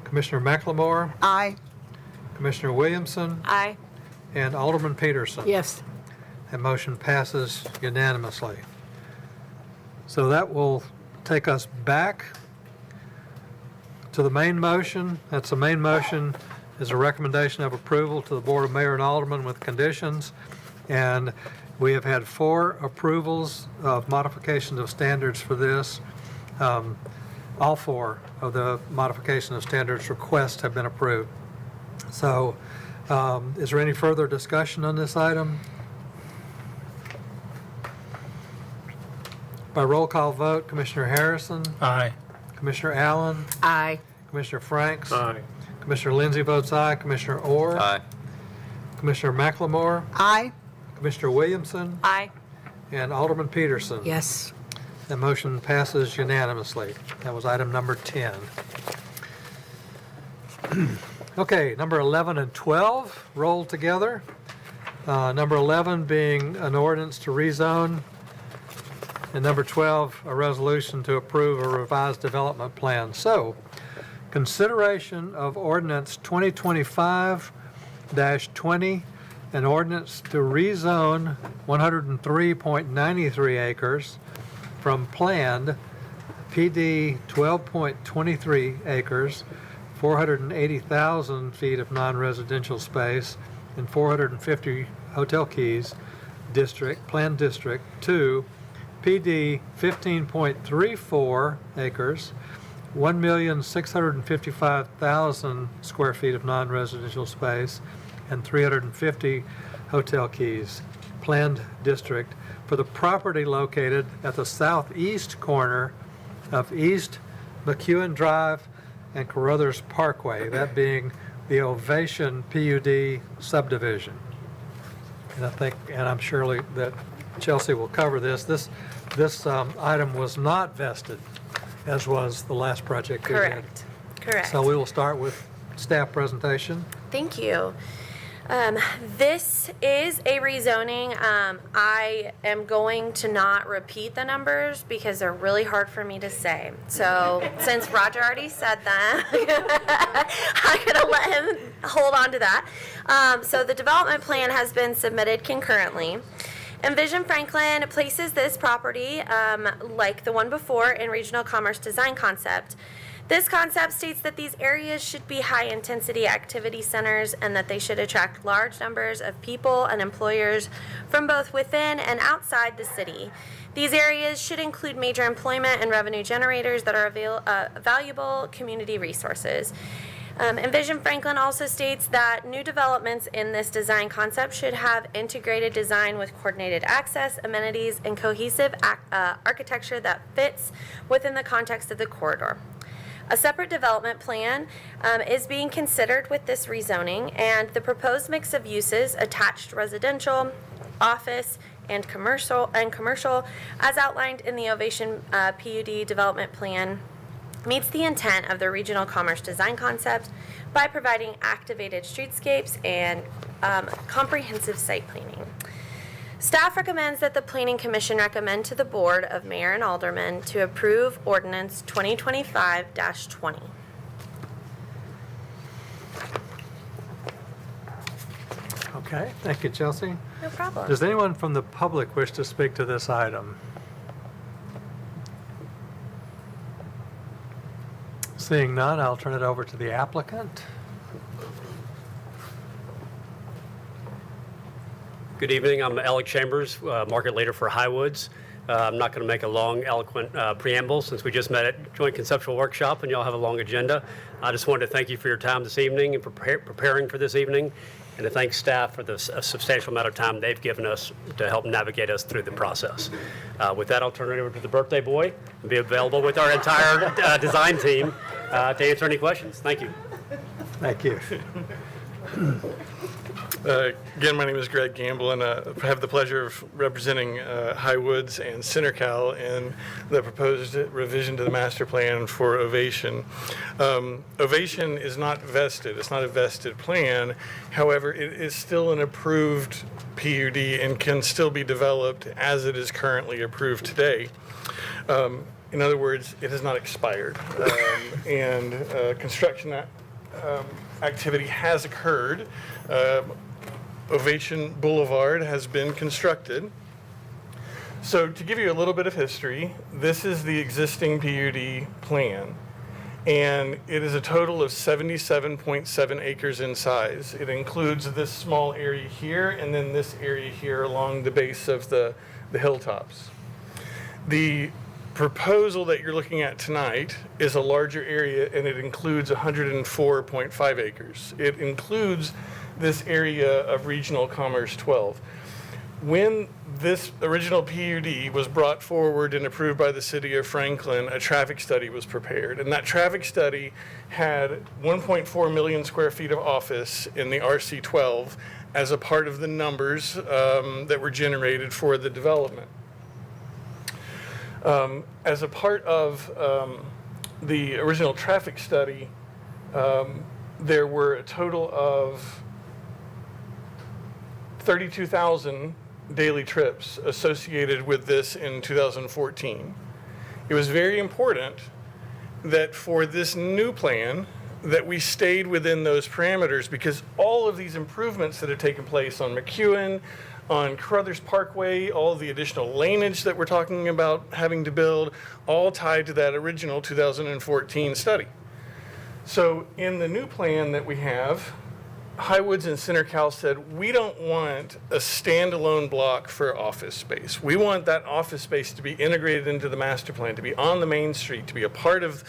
Commissioner McLemore, Aye. Commissioner Williamson, Aye. and Alderman Peterson. Yes. That motion passes unanimously. So that will take us back to the main motion. That's the main motion is a recommendation of approval to the Board of Mayor and Aldermen with conditions. And we have had 4 approvals of modifications of standards for this. All 4 of the modification of standards requests have been approved. So is there any further discussion on this item? By roll call vote, Commissioner Harrison, Aye. Commissioner Allen, Aye. Commissioner Franks, Aye. Commissioner Lindsay votes aye, Commissioner Orr, Aye. Commissioner McLemore, Aye. Commissioner Williamson, Aye. and Alderman Peterson. Yes. The motion passes unanimously. That was item number 10. Okay, number 11 and 12 rolled together. Number 11 being an ordinance to rezone, and number 12, a resolution to approve a revised development plan. So, consideration of ordinance 2025-20, an ordinance to rezone 103.93 acres from planned PD 12.23 acres, 480,000 feet of non-residential space, and 450 hotel keys planned district to PD 15.34 acres, 1,655,000 square feet of non-residential space, and 350 hotel keys planned district for the property located at the southeast corner of East McEwen Drive and Carruthers Parkway, that being the Ovation PUD subdivision. And I'm sure that Chelsea will cover this. This item was not vested, as was the last project we did. Correct. Correct. So we will start with staff presentation. Thank you. This is a rezoning. I am going to not repeat the numbers because they're really hard for me to say. So since Roger already said that, I'm going to let him hold on to that. So the development plan has been submitted concurrently. Envision Franklin places this property, like the one before, in regional commerce design concept. This concept states that these areas should be high-intensity activity centers and that they should attract large numbers of people and employers from both within and outside the city. These areas should include major employment and revenue generators that are valuable community resources. Envision Franklin also states that new developments in this design concept should have integrated design with coordinated access, amenities, and cohesive architecture that fits within the context of the corridor. A separate development plan is being considered with this rezoning, and the proposed mix of uses, attached residential, office, and commercial, as outlined in the Ovation PUD development plan, meets the intent of the regional commerce design concept by providing activated streetscapes and comprehensive site planning. Staff recommends that the Planning Commission recommend to the Board of Mayor and Aldermen to approve ordinance 2025-20. Okay, thank you, Chelsea. No problem. Does anyone from the public wish to speak to this item? Seeing none, I'll turn it over to the applicant. Good evening. I'm Alec Chambers, market leader for Highwoods. I'm not going to make a long, eloquent preamble since we just met at Joint Conceptual Workshop and y'all have a long agenda. I just wanted to thank you for your time this evening and preparing for this evening, and to thank staff for the substantial amount of time they've given us to help navigate us through the process. With that, I'll turn it over to the birthday boy and be available with our entire design team to answer any questions. Thank you. Thank you. Again, my name is Greg Gamble, and I have the pleasure of representing Highwoods and Centercal in the proposed revision to the master plan for Ovation. Ovation is not vested. It's not a vested plan. However, it is still an approved PUD and can still be developed as it is currently approved today. In other words, it has not expired. And construction activity has occurred. Ovation Boulevard has been constructed. So to give you a little bit of history, this is the existing PUD plan, and it is a total of 77.7 acres in size. It includes this small area here and then this area here along the base of the hilltops. The proposal that you're looking at tonight is a larger area, and it includes 104.5 acres. It includes this area of Regional Commerce 12. When this original PUD was brought forward and approved by the city of Franklin, a traffic study was prepared, and that traffic study had 1.4 million square feet of office in the RC12 as a part of the numbers that were generated for the development. As a part of the original traffic study, there were a total of 32,000 daily trips associated with this in 2014. It was very important that for this new plan that we stayed within those parameters, because all of these improvements that have taken place on McEwen, on Carruthers Parkway, all of the additional laneage that we're talking about having to build, all tied to that original 2014 study. So in the new plan that we have, Highwoods and Centercal said, we don't want a standalone block for office space. We want that office space to be integrated into the master plan, to be on the main street, to be a part of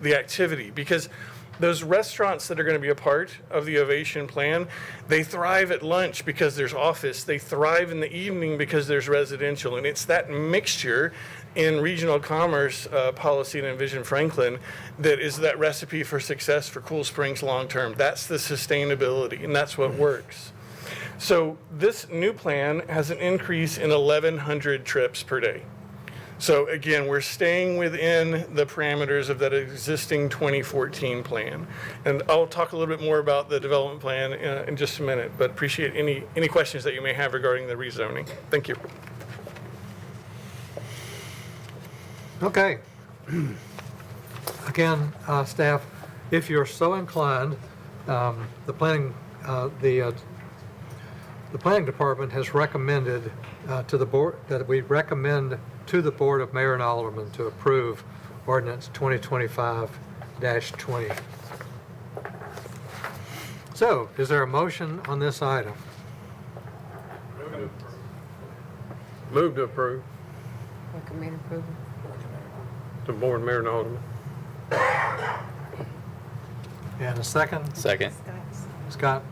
the activity, because those restaurants that are going to be a part of the Ovation plan, they thrive at lunch because there's office. They thrive in the evening because there's residential. And it's that mixture in regional commerce policy and Envision Franklin that is that recipe for success for Cool Springs long term. That's the sustainability, and that's what works. So this new plan has an increase in 1,100 trips per day. So again, we're staying within the parameters of that existing 2014 plan. And I'll talk a little bit more about the development plan in just a minute, but appreciate any questions that you may have regarding the rezoning. Thank you. Okay. Again, staff, if you're so inclined, the planning department has recommended to the board that we recommend to the Board of Mayor and Aldermen to approve ordinance 2025-20. So, is there a motion on this item? Move to approve. Recommend approval. The board, mayor, and alderman. And a second? Second. Scott?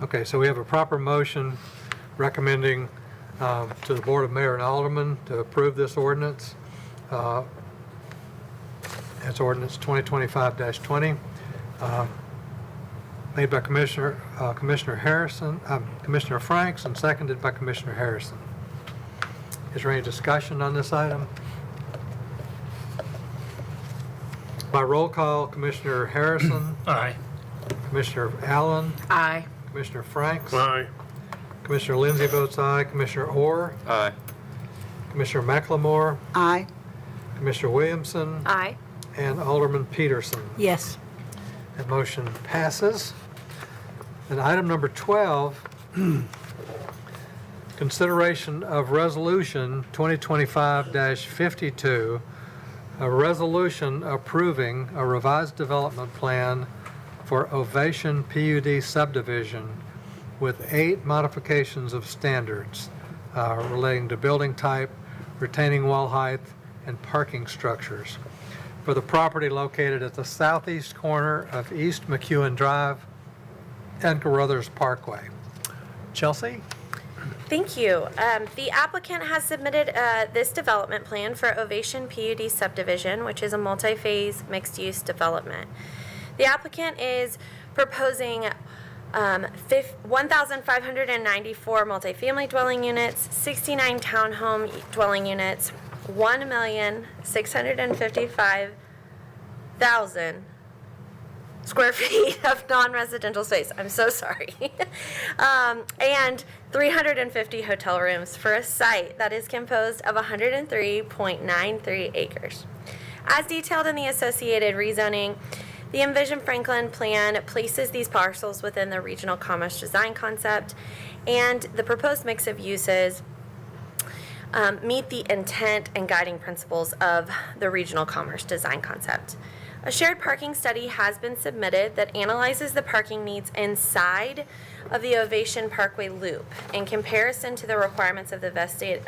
Okay, so we have a proper motion recommending to the Board of Mayor and Aldermen to approve this ordinance. It's ordinance 2025-20, made by Commissioner Franks and seconded by Commissioner Harrison. Is there any discussion on this item? By roll call, Commissioner Harrison. Aye. Commissioner Allen, Aye. Commissioner Franks, Aye. Commissioner Lindsey votes aye, Commissioner Orr, Aye. Commissioner McLemore, Aye. Commissioner Williamson, Aye. and Alderman Peterson. Yes. That motion passes. And item number 12, consideration of resolution 2025-52, a resolution approving a revised development plan for Ovation PUD subdivision with 8 modifications of standards relating to building type, retaining wall height, and parking structures for the property located at the southeast corner of East McEwen Drive and Carruthers Parkway. Chelsea? Thank you. The applicant has submitted this development plan for Ovation PUD subdivision, which is a multi-phase mixed-use development. The applicant is proposing 1,594 multifamily dwelling units, 69 townhome dwelling units, 1,655,000 square feet of non-residential space. I'm so sorry. And 350 hotel rooms for a site that is composed of 103.93 acres. As detailed in the associated rezoning, the Envision Franklin plan places these parcels within the regional commerce design concept, and the proposed mix of uses meet the intent and guiding principles of the regional commerce design concept. A shared parking study has been submitted that analyzes the parking needs inside of the Ovation Parkway Loop in comparison to the requirements of the vested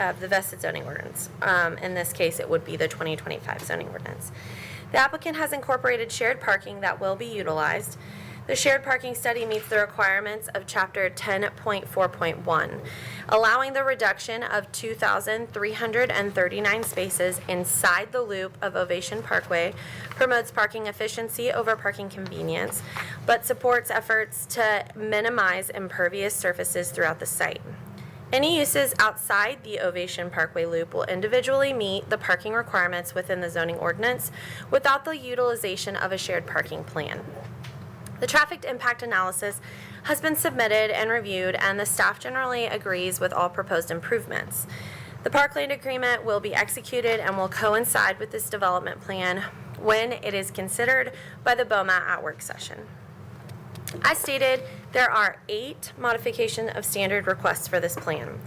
zoning ordinance. In this case, it would be the 2025 zoning ordinance. The applicant has incorporated shared parking that will be utilized. The shared parking study meets the requirements of Chapter 10.4.1, allowing the reduction of 2,339 spaces inside the loop of Ovation Parkway, promotes parking efficiency over parking convenience, but supports efforts to minimize impervious surfaces throughout the site. Any uses outside the Ovation Parkway Loop will individually meet the parking requirements within the zoning ordinance without the utilization of a shared parking plan. The traffic impact analysis has been submitted and reviewed, and the staff generally agrees with all proposed improvements. The parkland agreement will be executed and will coincide with this development plan when it is considered by the BOMA at work session. As stated, there are 8 modification of standard requests for this plan.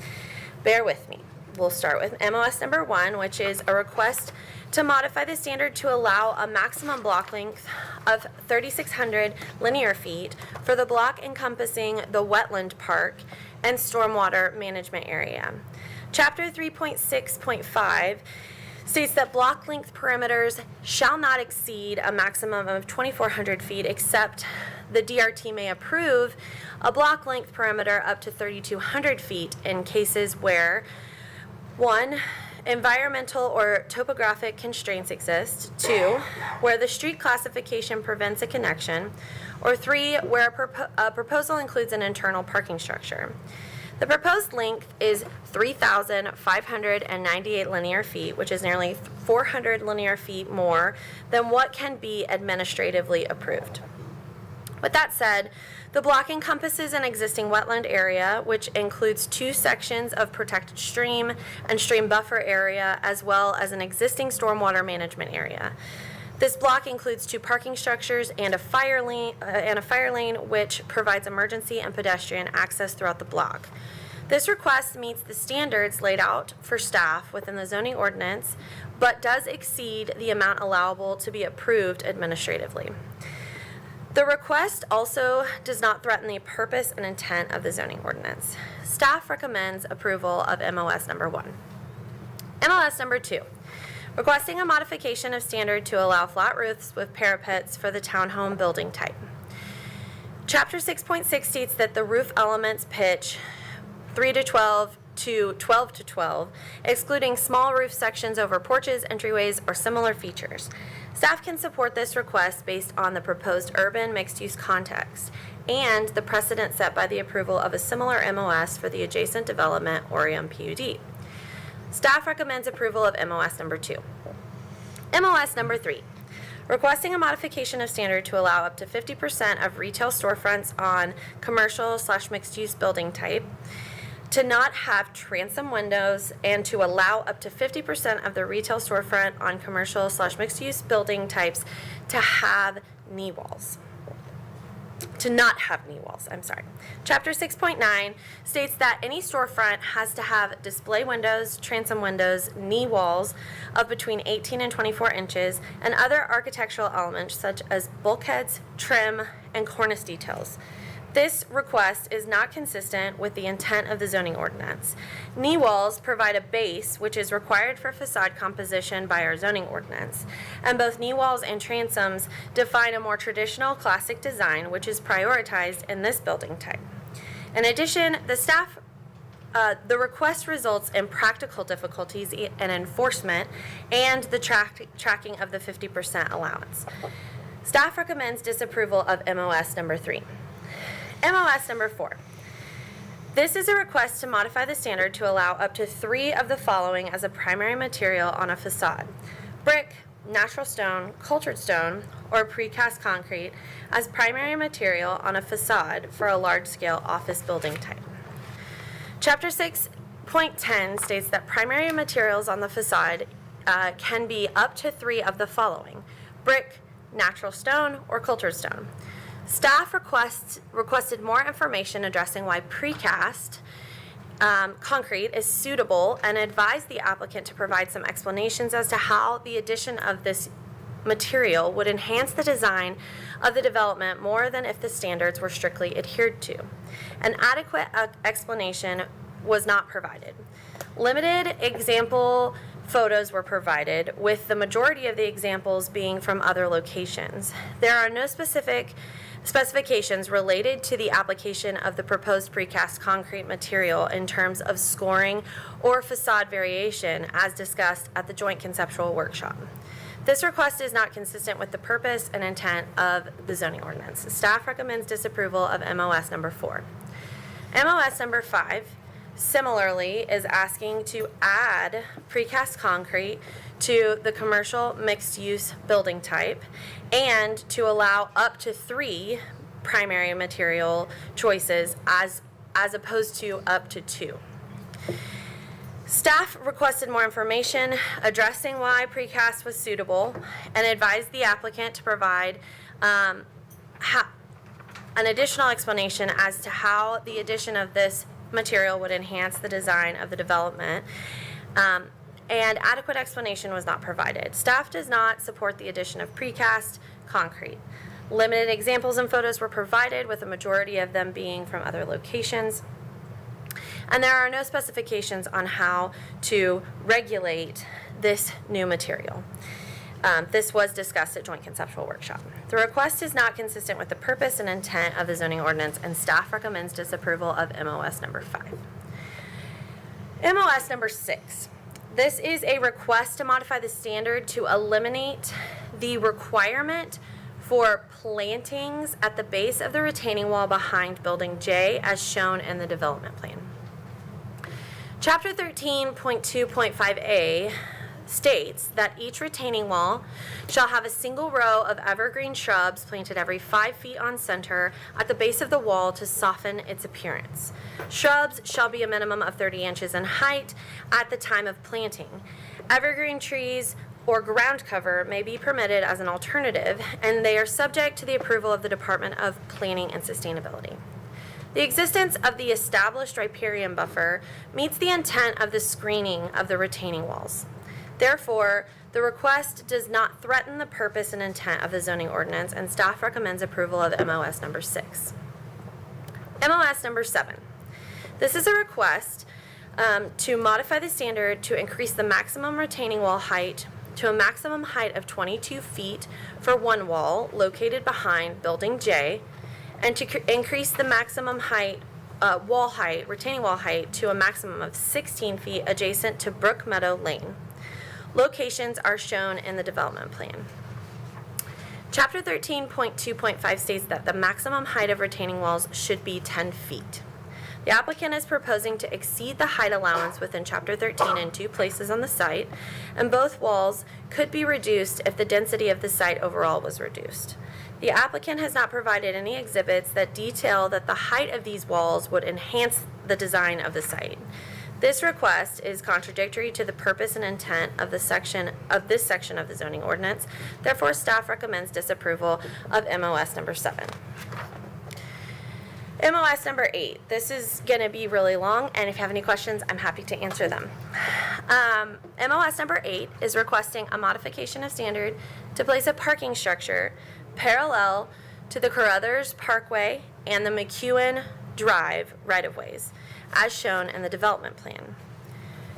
Bear with me. We'll start with MOS number 1, which is a request to modify the standard to allow a maximum block length of 3,600 linear feet for the block encompassing the wetland park and stormwater management area. Chapter 3.6.5 states that block length perimeters shall not exceed a maximum of 2,400 feet, except the DRT may approve a block length perimeter up to 3,200 feet in cases where 1, environmental or topographic constraints exist, 2, where the street classification prevents a connection, or 3, where a proposal includes an internal parking structure. The proposed length is 3,598 linear feet, which is nearly 400 linear feet more than what can be administratively approved. With that said, the block encompasses an existing wetland area, which includes 2 sections of protected stream and stream buffer area, as well as an existing stormwater management area. This block includes 2 parking structures and a fire lane, which provides emergency and pedestrian access throughout the block. This request meets the standards laid out for staff within the zoning ordinance, but does exceed the amount allowable to be approved administratively. The request also does not threaten the purpose and intent of the zoning ordinance. Staff recommends approval of MOS number 1. MOS number 2, requesting a modification of standard to allow flat roofs with parapets for the townhome building type. Chapter 6.6 states that the roof elements pitch 3 to 12 to 12 to 12, excluding small roof sections over porches, entryways, or similar features. Staff can support this request based on the proposed urban mixed-use context and the precedent set by the approval of a similar MOS for the adjacent development, Orion PUD. Staff recommends approval of MOS number 2. MOS number 3, requesting a modification of standard to allow up to 50% of retail storefronts on commercial/mixed-use building type, to not have transom windows, and to allow up to 50% of the retail storefront on commercial/mixed-use building types to have knee walls. To not have knee walls, I'm sorry. Chapter 6.9 states that any storefront has to have display windows, transom windows, knee walls of between 18 and 24 inches, and other architectural elements such as bulkheads, trim, and cornice details. This request is not consistent with the intent of the zoning ordinance. Knee walls provide a base which is required for facade composition by our zoning ordinance, and both knee walls and transoms define a more traditional classic design which is prioritized in this building type. In addition, the request results in practical difficulties in enforcement and the tracking of the 50% allowance. Staff recommends disapproval of MOS number 3. MOS number 4. This is a request to modify the standard to allow up to 3 of the following as a primary material on a facade: brick, natural stone, cultured stone, or precast concrete as primary material on a facade for a large-scale office building type. Chapter 6.10 states that primary materials on the facade can be up to 3 of the following: brick, natural stone, or cultured stone. Staff requested more information addressing why precast concrete is suitable and advised the applicant to provide some explanations as to how the addition of this material would enhance the design of the development more than if the standards were strictly adhered to. An adequate explanation was not provided. Limited example photos were provided, with the majority of the examples being from other locations. There are no specifications related to the application of the proposed precast concrete material in terms of scoring or facade variation as discussed at the joint conceptual workshop. This request is not consistent with the purpose and intent of the zoning ordinance. Staff recommends disapproval of MOS number 4. MOS number 5 similarly is asking to add precast concrete to the commercial mixed-use building type and to allow up to 3 primary material choices as opposed to up to 2. Staff requested more information addressing why precast was suitable and advised the applicant to provide an additional explanation as to how the addition of this material would enhance the design of the development, and adequate explanation was not provided. Staff does not support the addition of precast concrete. Limited examples and photos were provided, with a majority of them being from other locations. And there are no specifications on how to regulate this new material. This was discussed at joint conceptual workshop. The request is not consistent with the purpose and intent of the zoning ordinance, and staff recommends disapproval of MOS number 5. MOS number 6. This is a request to modify the standard to eliminate the requirement for plantings at the base of the retaining wall behind Building J as shown in the development plan. Chapter 13.2.5a states that each retaining wall shall have a single row of evergreen shrubs planted every 5 feet on center at the base of the wall to soften its appearance. Shrubs shall be a minimum of 30 inches in height at the time of planting. Evergreen trees or ground cover may be permitted as an alternative, and they are subject to the approval of the Department of Planning and Sustainability. The existence of the established riparian buffer meets the intent of the screening of the retaining walls. Therefore, the request does not threaten the purpose and intent of the zoning ordinance, and staff recommends approval of MOS number 6. MOS number 7. This is a request to modify the standard to increase the maximum retaining wall height to a maximum height of 22 feet for one wall located behind Building J, and to increase the maximum height, retaining wall height to a maximum of 16 feet adjacent to Brook Meadow Lane. Locations are shown in the development plan. Chapter 13.2.5 states that the maximum height of retaining walls should be 10 feet. The applicant is proposing to exceed the height allowance within Chapter 13 in 2 places on the site, and both walls could be reduced if the density of the site overall was reduced. The applicant has not provided any exhibits that detail that the height of these walls would enhance the design of the site. This request is contradictory to the purpose and intent of this section of the zoning ordinance. Therefore, staff recommends disapproval of MOS number 7. MOS number 8. This is going to be really long, and if you have any questions, I'm happy to answer them. MOS number 8 is requesting a modification of standard to place a parking structure parallel to the Carruthers Parkway and the McEwen Drive right-of-ways, as shown in the development plan.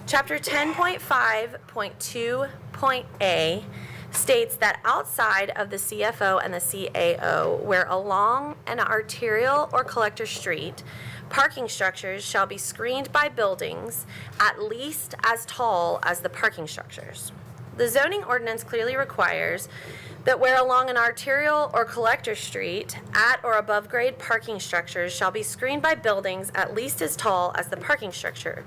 Chapter 10.5.2.a states that outside of the CFO and the CAO, where along an arterial or collector street, parking structures shall be screened by buildings at least as tall as the parking structures. The zoning ordinance clearly requires that where along an arterial or collector street, at or above grade parking structures shall be screened by buildings at least as tall as the parking structure.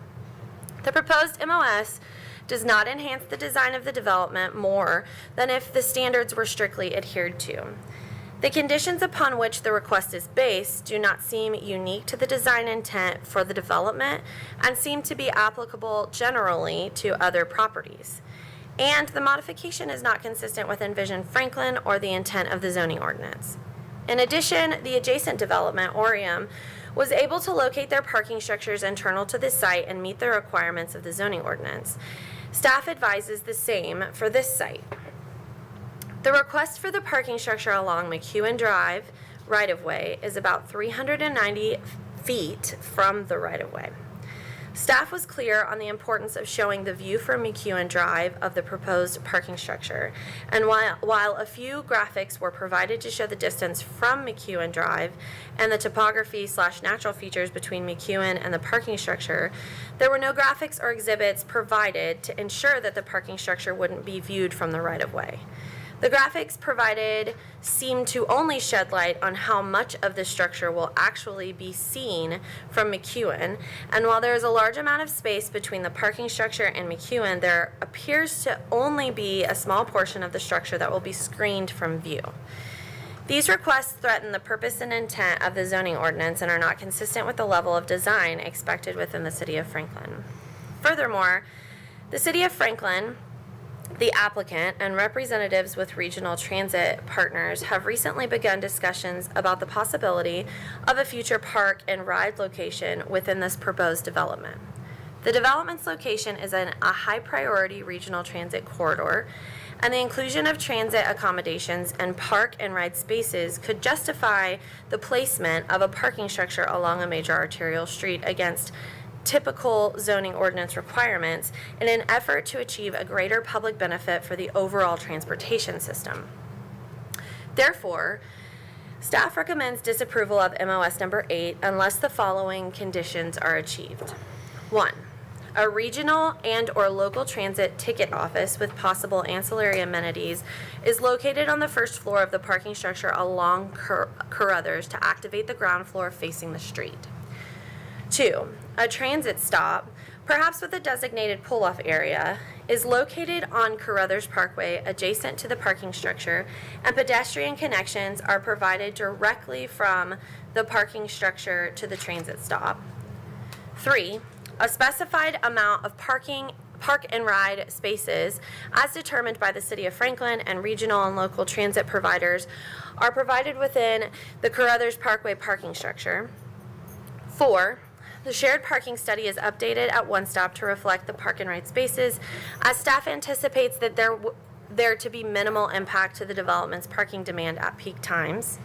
The proposed MOS does not enhance the design of the development more than if the standards were strictly adhered to. The conditions upon which the request is based do not seem unique to the design intent for the development and seem to be applicable generally to other properties. And the modification is not consistent with Envision Franklin or the intent of the zoning ordinance. In addition, the adjacent development, Orium, was able to locate their parking structures internal to the site and meet the requirements of the zoning ordinance. Staff advises the same for this site. The request for the parking structure along McEwen Drive right-of-way is about 390 feet from the right-of-way. Staff was clear on the importance of showing the view from McEwen Drive of the proposed parking structure, and while a few graphics were provided to show the distance from McEwen Drive and the topography/natural features between McEwen and the parking structure, there were no graphics or exhibits provided to ensure that the parking structure wouldn't be viewed from the right-of-way. The graphics provided seem to only shed light on how much of the structure will actually be seen from McEwen, and while there is a large amount of space between the parking structure and McEwen, there appears to only be a small portion of the structure that will be screened from view. These requests threaten the purpose and intent of the zoning ordinance and are not consistent with the level of design expected within the City of Franklin. Furthermore, the City of Franklin, the applicant, and representatives with regional transit partners have recently begun discussions about the possibility of a future park and ride location within this proposed development. The development's location is in a high-priority regional transit corridor, and the inclusion of transit accommodations and park and ride spaces could justify the placement of a parking structure along a major arterial street against typical zoning ordinance requirements in an effort to achieve a greater public benefit for the overall transportation system. Therefore, staff recommends disapproval of MOS number 8 unless the following conditions are achieved. 1. A regional and/or local transit ticket office with possible ancillary amenities is located on the first floor of the parking structure along Carruthers to activate the ground floor facing the street. 2. A transit stop, perhaps with a designated pull-off area, is located on Carruthers Parkway adjacent to the parking structure, and pedestrian connections are provided directly from the parking structure to the transit stop. 3. A specified amount of park and ride spaces, as determined by the City of Franklin and regional and local transit providers, are provided within the Carruthers Parkway parking structure. 4. The shared parking study is updated at One Stop to reflect the park and ride spaces, as staff anticipates that there to be minimal impact to the development's parking demand at peak times.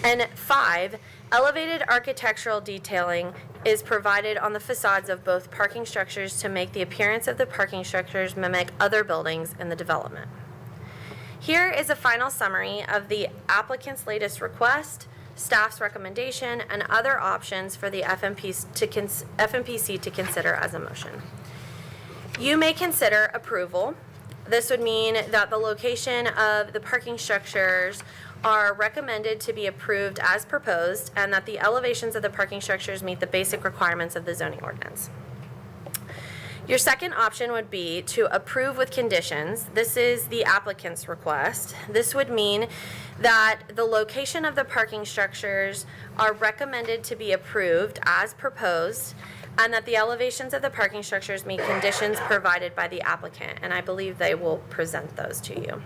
And 5, elevated architectural detailing is provided on the facades of both parking structures to make the appearance of the parking structures mimic other buildings in the development. Here is a final summary of the applicant's latest request, staff's recommendation, and other options for the FMPC to consider as a motion. You may consider approval. This would mean that the location of the parking structures are recommended to be approved as proposed, and that the elevations of the parking structures meet the basic requirements of the zoning ordinance. Your second option would be to approve with conditions. This is the applicant's request. This would mean that the location of the parking structures are recommended to be approved as proposed, and that the elevations of the parking structures meet conditions provided by the applicant, and I believe they will present those to you.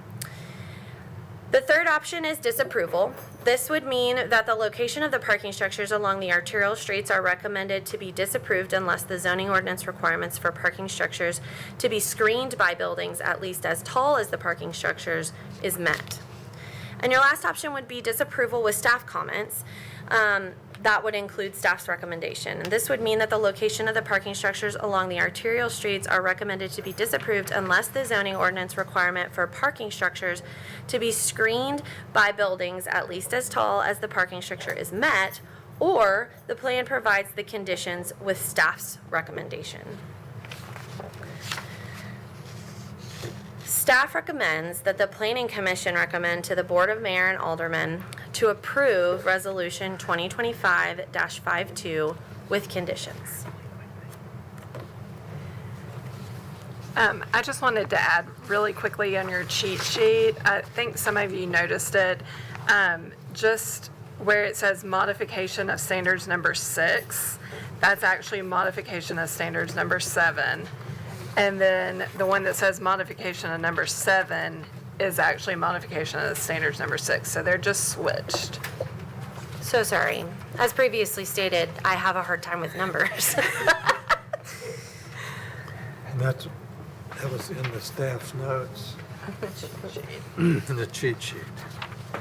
The third option is disapproval. This would mean that the location of the parking structures along the arterial streets are recommended to be disapproved unless the zoning ordinance requirements for parking structures to be screened by buildings at least as tall as the parking structures is met. And your last option would be disapproval with staff comments. That would include staff's recommendation. And this would mean that the location of the parking structures along the arterial streets are recommended to be disapproved unless the zoning ordinance requirement for parking structures to be screened by buildings at least as tall as the parking structure is met, or the plan provides the conditions with staff's recommendation. Staff recommends that the Planning Commission recommend to the Board of Mayor and Aldermen to approve Resolution 2025-52 with conditions. I just wanted to add really quickly on your cheat sheet, I think some of you noticed it, just where it says modification of standards number 6, that's actually modification of standards number 7. And then the one that says modification of number 7 is actually modification of standards number 6. So they're just switched. So sorry. As previously stated, I have a hard time with numbers. And that was in the staff's notes. In the cheat sheet. Okay.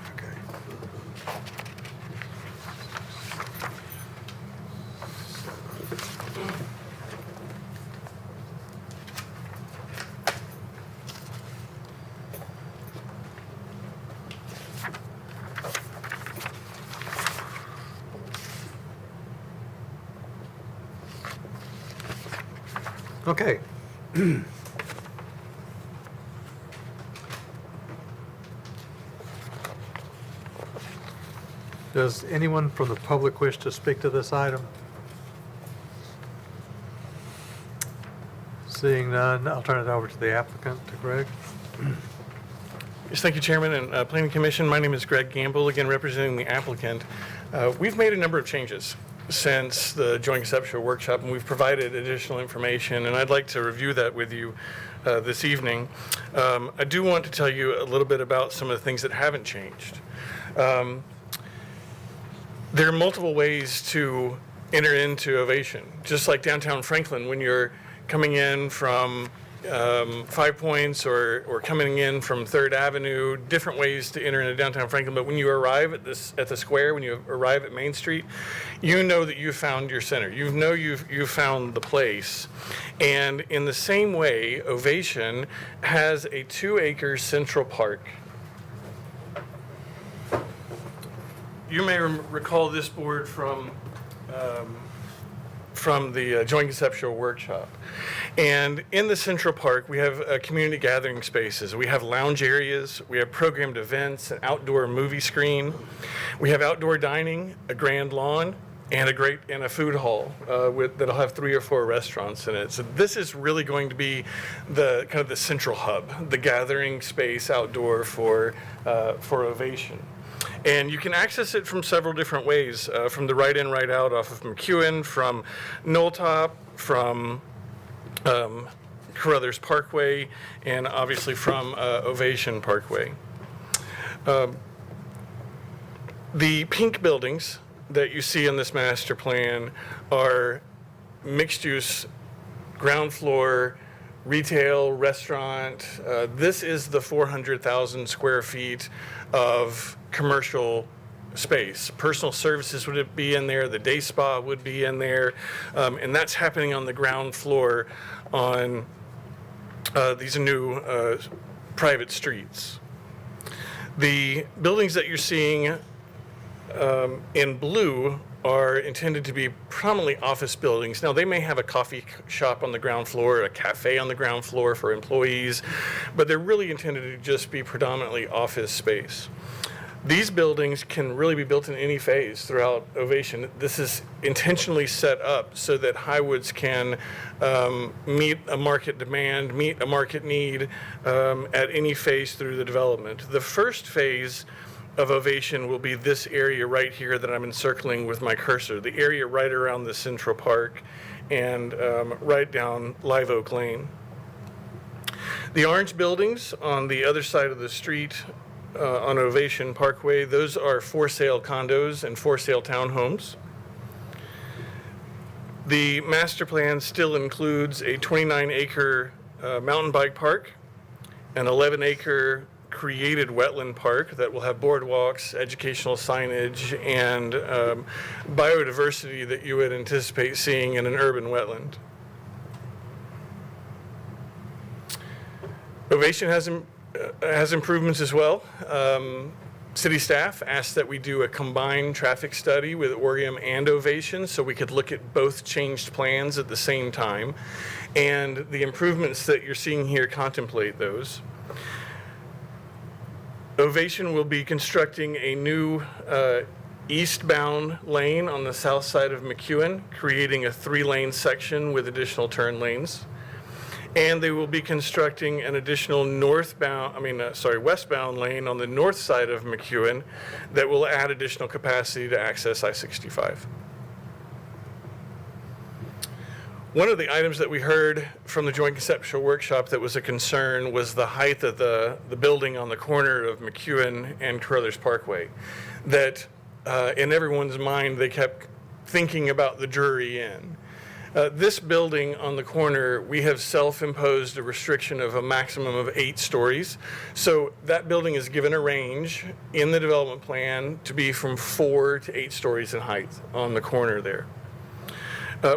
Okay. Does anyone from the public wish to speak to this item? Seeing none, I'll turn it over to the applicant, to Greg. Yes, thank you, Chairman and Planning Commission. My name is Greg Gamble, again representing the applicant. We've made a number of changes since the joint conceptual workshop, and we've provided additional information, and I'd like to review that with you this evening. I do want to tell you a little bit about some of the things that haven't changed. There are multiple ways to enter into Ovation. Just like downtown Franklin, when you're coming in from 5 Points or coming in from 3rd Avenue, different ways to enter into downtown Franklin. But when you arrive at the square, when you arrive at Main Street, you know that you've found your center. You know you've found the place. And in the same way, Ovation has a 2-acre central park. You may recall this board from the joint conceptual workshop. And in the Central Park, we have community gathering spaces. We have lounge areas. We have programmed events, an outdoor movie screen. We have outdoor dining, a grand lawn, and a food hall that'll have 3 or 4 restaurants in it. So this is really going to be the kind of the central hub, the gathering space outdoor for Ovation. And you can access it from several different ways, from the right in, right out off of McEwen, from Knolltop, from Carruthers Parkway, and obviously from Ovation Parkway. The pink buildings that you see in this master plan are mixed-use ground floor retail, restaurant. This is the 400,000 square feet of commercial space. Personal services would be in there, the day spa would be in there, and that's happening on the ground floor on these new private streets. The buildings that you're seeing in blue are intended to be prominently office buildings. Now, they may have a coffee shop on the ground floor, a cafe on the ground floor for employees, but they're really intended to just be predominantly office space. These buildings can really be built in any phase throughout Ovation. This is intentionally set up so that Highwoods can meet a market demand, meet a market need at any phase through the development. The first phase of Ovation will be this area right here that I'm encircling with my cursor, the area right around the Central Park and right down Live Oak Lane. The orange buildings on the other side of the street on Ovation Parkway, those are for sale condos and for sale townhomes. The master plan still includes a 29-acre mountain bike park, an 11-acre created wetland park that will have boardwalks, educational signage, and biodiversity that you would anticipate seeing in an urban wetland. Ovation has improvements as well. City staff asked that we do a combined traffic study with Orium and Ovation so we could look at both changed plans at the same time. And the improvements that you're seeing here contemplate those. Ovation will be constructing a new eastbound lane on the south side of McEwen, creating a 3-lane section with additional turn lanes. And they will be constructing an additional westbound lane on the north side of McEwen that will add additional capacity to access I-65. One of the items that we heard from the Joint Conceptual Workshop that was a concern was the height of the building on the corner of McEwen and Carruthers Parkway. That in everyone's mind, they kept thinking about the Drury Inn. This building on the corner, we have self-imposed a restriction of a maximum of 8 stories. So that building is given a range in the development plan to be from 4 to 8 stories in height on the corner there.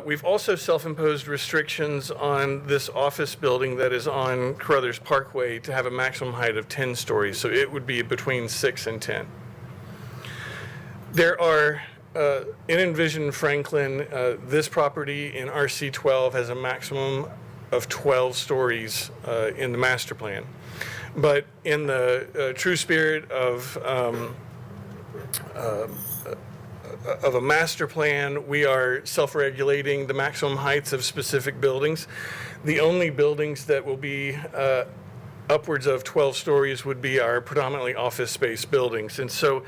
We've also self-imposed restrictions on this office building that is on Carruthers Parkway to have a maximum height of 10 stories. So it would be between 6 and 10. There are in Envision Franklin, this property in RC12 has a maximum of 12 stories in the master plan. But in the true spirit of a master plan, we are self-regulating the maximum heights of specific buildings. The only buildings that will be upwards of 12 stories would be our predominantly office space buildings. And so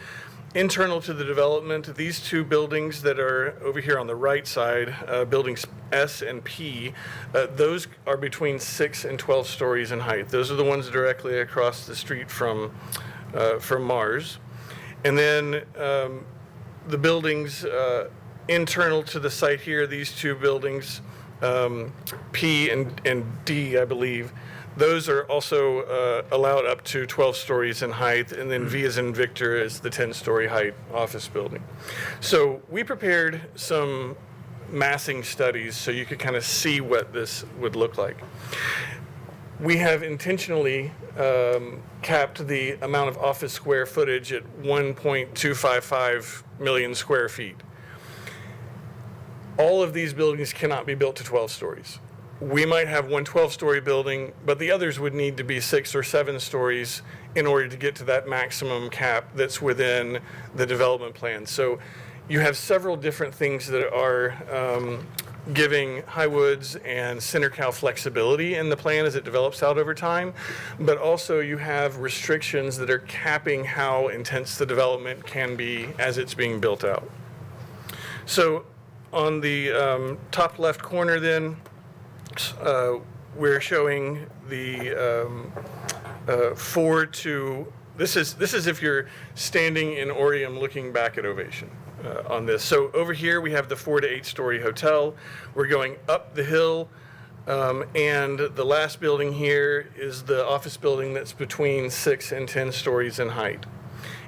internal to the development, these 2 buildings that are over here on the right side, buildings S and P, those are between 6 and 12 stories in height. Those are the ones directly across the street from Mars. And then the buildings internal to the site here, these 2 buildings, P and D, I believe, those are also allowed up to 12 stories in height, and then V as in Victor is the 10-story height office building. So we prepared some massing studies so you could kind of see what this would look like. We have intentionally capped the amount of office square footage at 1.255 million square feet. All of these buildings cannot be built to 12 stories. We might have one 12-story building, but the others would need to be 6 or 7 stories in order to get to that maximum cap that's within the development plan. So you have several different things that are giving Highwoods and CenterCal flexibility in the plan as it develops out over time, but also you have restrictions that are capping how intense the development can be as it's being built out. So on the top left corner then, we're showing the 4 to, this is if you're standing in Orium looking back at Ovation on this. So over here we have the 4 to 8 story hotel. We're going up the hill, and the last building here is the office building that's between 6 and 10 stories in height.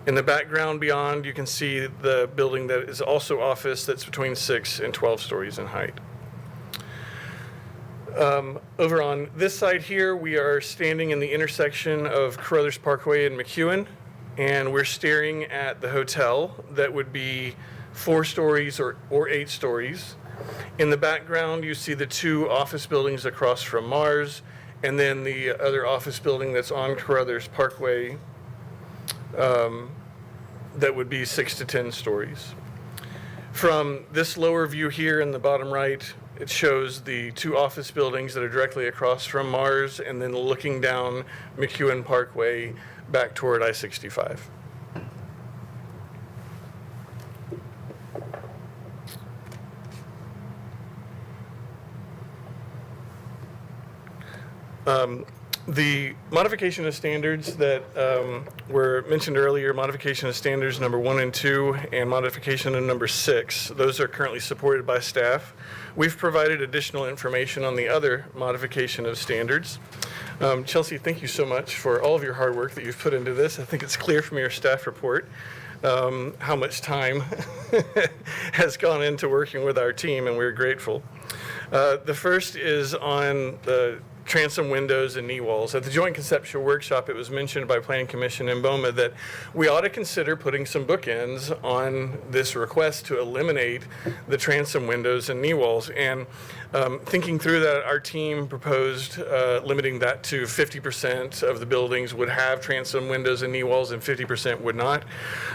In the background beyond, you can see the building that is also office that's between 6 and 12 stories in height. Over on this side here, we are standing in the intersection of Carruthers Parkway and McEwen, and we're staring at the hotel that would be 4 stories or 8 stories. In the background, you see the 2 office buildings across from Mars, and then the other office building that's on Carruthers Parkway that would be 6 to 10 stories. From this lower view here in the bottom right, it shows the 2 office buildings that are directly across from Mars, and then looking down McEwen Parkway back toward I-65. The modification of standards that were mentioned earlier, modification of standards number 1 and 2, and modification of number 6, those are currently supported by staff. We've provided additional information on the other modification of standards. Chelsea, thank you so much for all of your hard work that you've put into this. I think it's clear from your staff report how much time has gone into working with our team, and we're grateful. The first is on the transom windows and knee walls. At the Joint Conceptual Workshop, it was mentioned by Planning Commission in BOMA that we ought to consider putting some bookends on this request to eliminate the transom windows and knee walls. And thinking through that, our team proposed limiting that to 50% of the buildings would have transom windows and knee walls and 50% would not.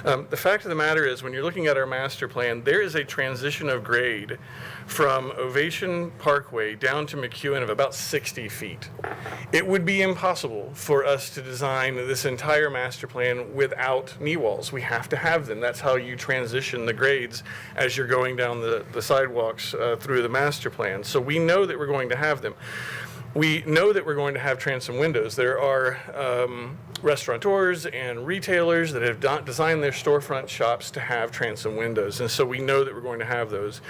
The fact of the matter is, when you're looking at our master plan, there is a transition of grade from Ovation Parkway down to McEwen of about 60 feet. It would be impossible for us to design this entire master plan without knee walls. We have to have them. That's how you transition the grades as you're going down the sidewalks through the master plan. So we know that we're going to have them. We know that we're going to have transom windows. There are restaurateurs and retailers that have designed their storefront shops to have transom windows, and so we know that we're going to have those.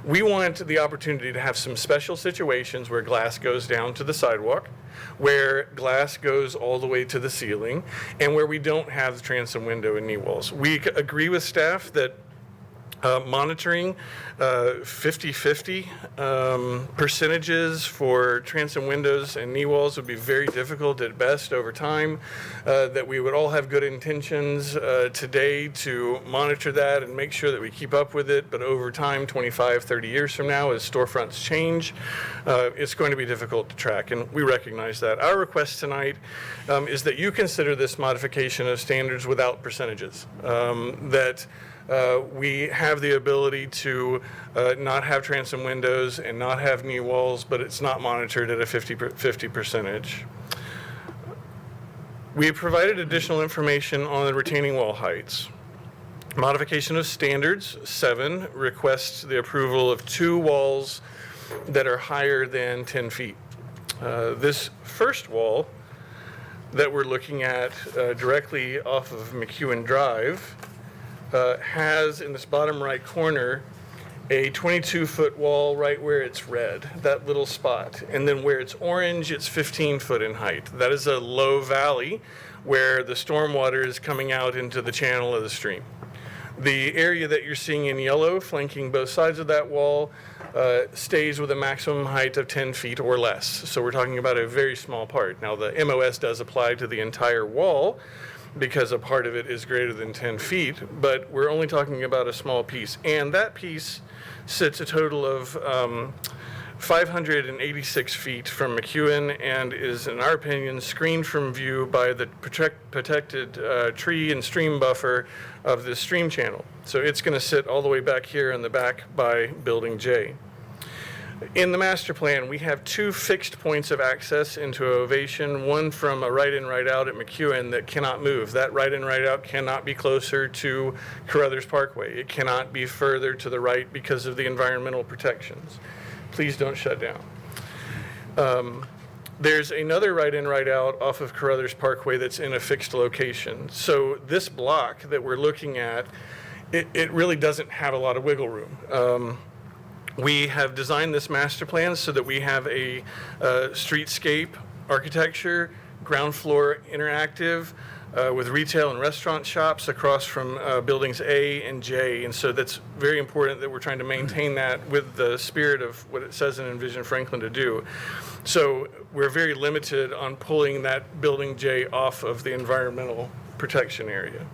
We want the opportunity to have some special situations where glass goes down to the sidewalk, where glass goes all the way to the ceiling, and where we don't have the transom window and knee walls. We agree with staff that monitoring 50-50 percentages for transom windows and knee walls would be very difficult at best over time, that we would all have good intentions today to monitor that and make sure that we keep up with it, but over time, 25, 30 years from now, as storefronts change, it's going to be difficult to track, and we recognize that. Our request tonight is that you consider this modification of standards without percentages, that we have the ability to not have transom windows and not have knee walls, but it's not monitored at a 50 percentage. We provided additional information on the retaining wall heights. Modification of standards 7 requests the approval of 2 walls that are higher than 10 feet. This first wall that we're looking at directly off of McEwen Drive has in this bottom right corner a 22-foot wall right where it's red, that little spot. And then where it's orange, it's 15 foot in height. That is a low valley where the stormwater is coming out into the channel of the stream. The area that you're seeing in yellow flanking both sides of that wall stays with a maximum height of 10 feet or less. So we're talking about a very small part. Now the MOS does apply to the entire wall, because a part of it is greater than 10 feet, but we're only talking about a small piece. And that piece sits a total of 586 feet from McEwen and is, in our opinion, screened from view by the protected tree and stream buffer of this stream channel. So it's going to sit all the way back here in the back by Building J. In the master plan, we have 2 fixed points of access into Ovation, one from a right-in, right-out at McEwen that cannot move. That right-in, right-out cannot be closer to Carruthers Parkway. It cannot be further to the right because of the environmental protections. Please don't shut down. There's another right-in, right-out off of Carruthers Parkway that's in a fixed location. So this block that we're looking at, it really doesn't have a lot of wiggle room. We have designed this master plan so that we have a streetscape architecture, ground floor interactive, with retail and restaurant shops across from buildings A and J. And so that's very important that we're trying to maintain that with the spirit of what it says in Envision Franklin to do. So we're very limited on pulling that building J off of the environmental protection area.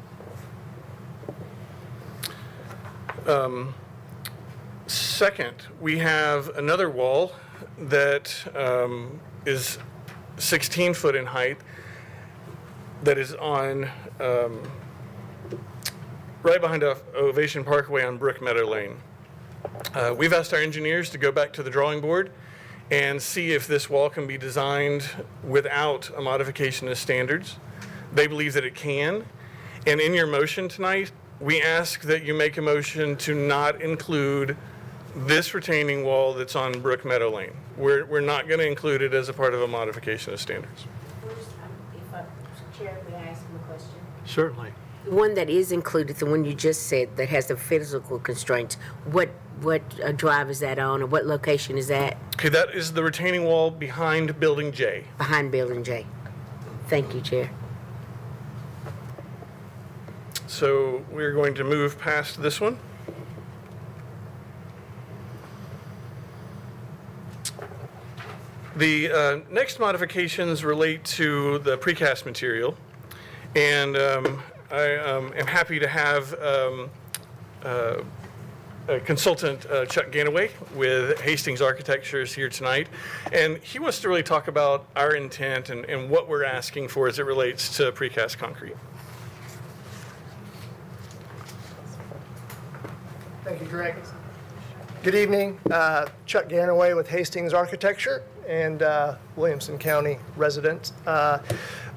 Second, we have another wall that is 16 foot in height that is on right behind Ovation Parkway on Brook Meadow Lane. We've asked our engineers to go back to the drawing board and see if this wall can be designed without a modification of standards. They believe that it can. And in your motion tonight, we ask that you make a motion to not include this retaining wall that's on Brook Meadow Lane. We're not going to include it as a part of a modification of standards. Chair, may I ask him a question? Certainly. The one that is included, the one you just said that has the physical constraints, what drive is that on, or what location is that? Okay, that is the retaining wall behind Building J. Behind Building J. Thank you, Chair. So we're going to move past this one. The next modifications relate to the precast material, and I am happy to have consultant Chuck Ganaway with Hastings Architectures here tonight, and he wants to really talk about our intent and what we're asking for as it relates to precast concrete. Thank you, Greg. Good evening. Chuck Ganaway with Hastings Architecture and Williamson County resident.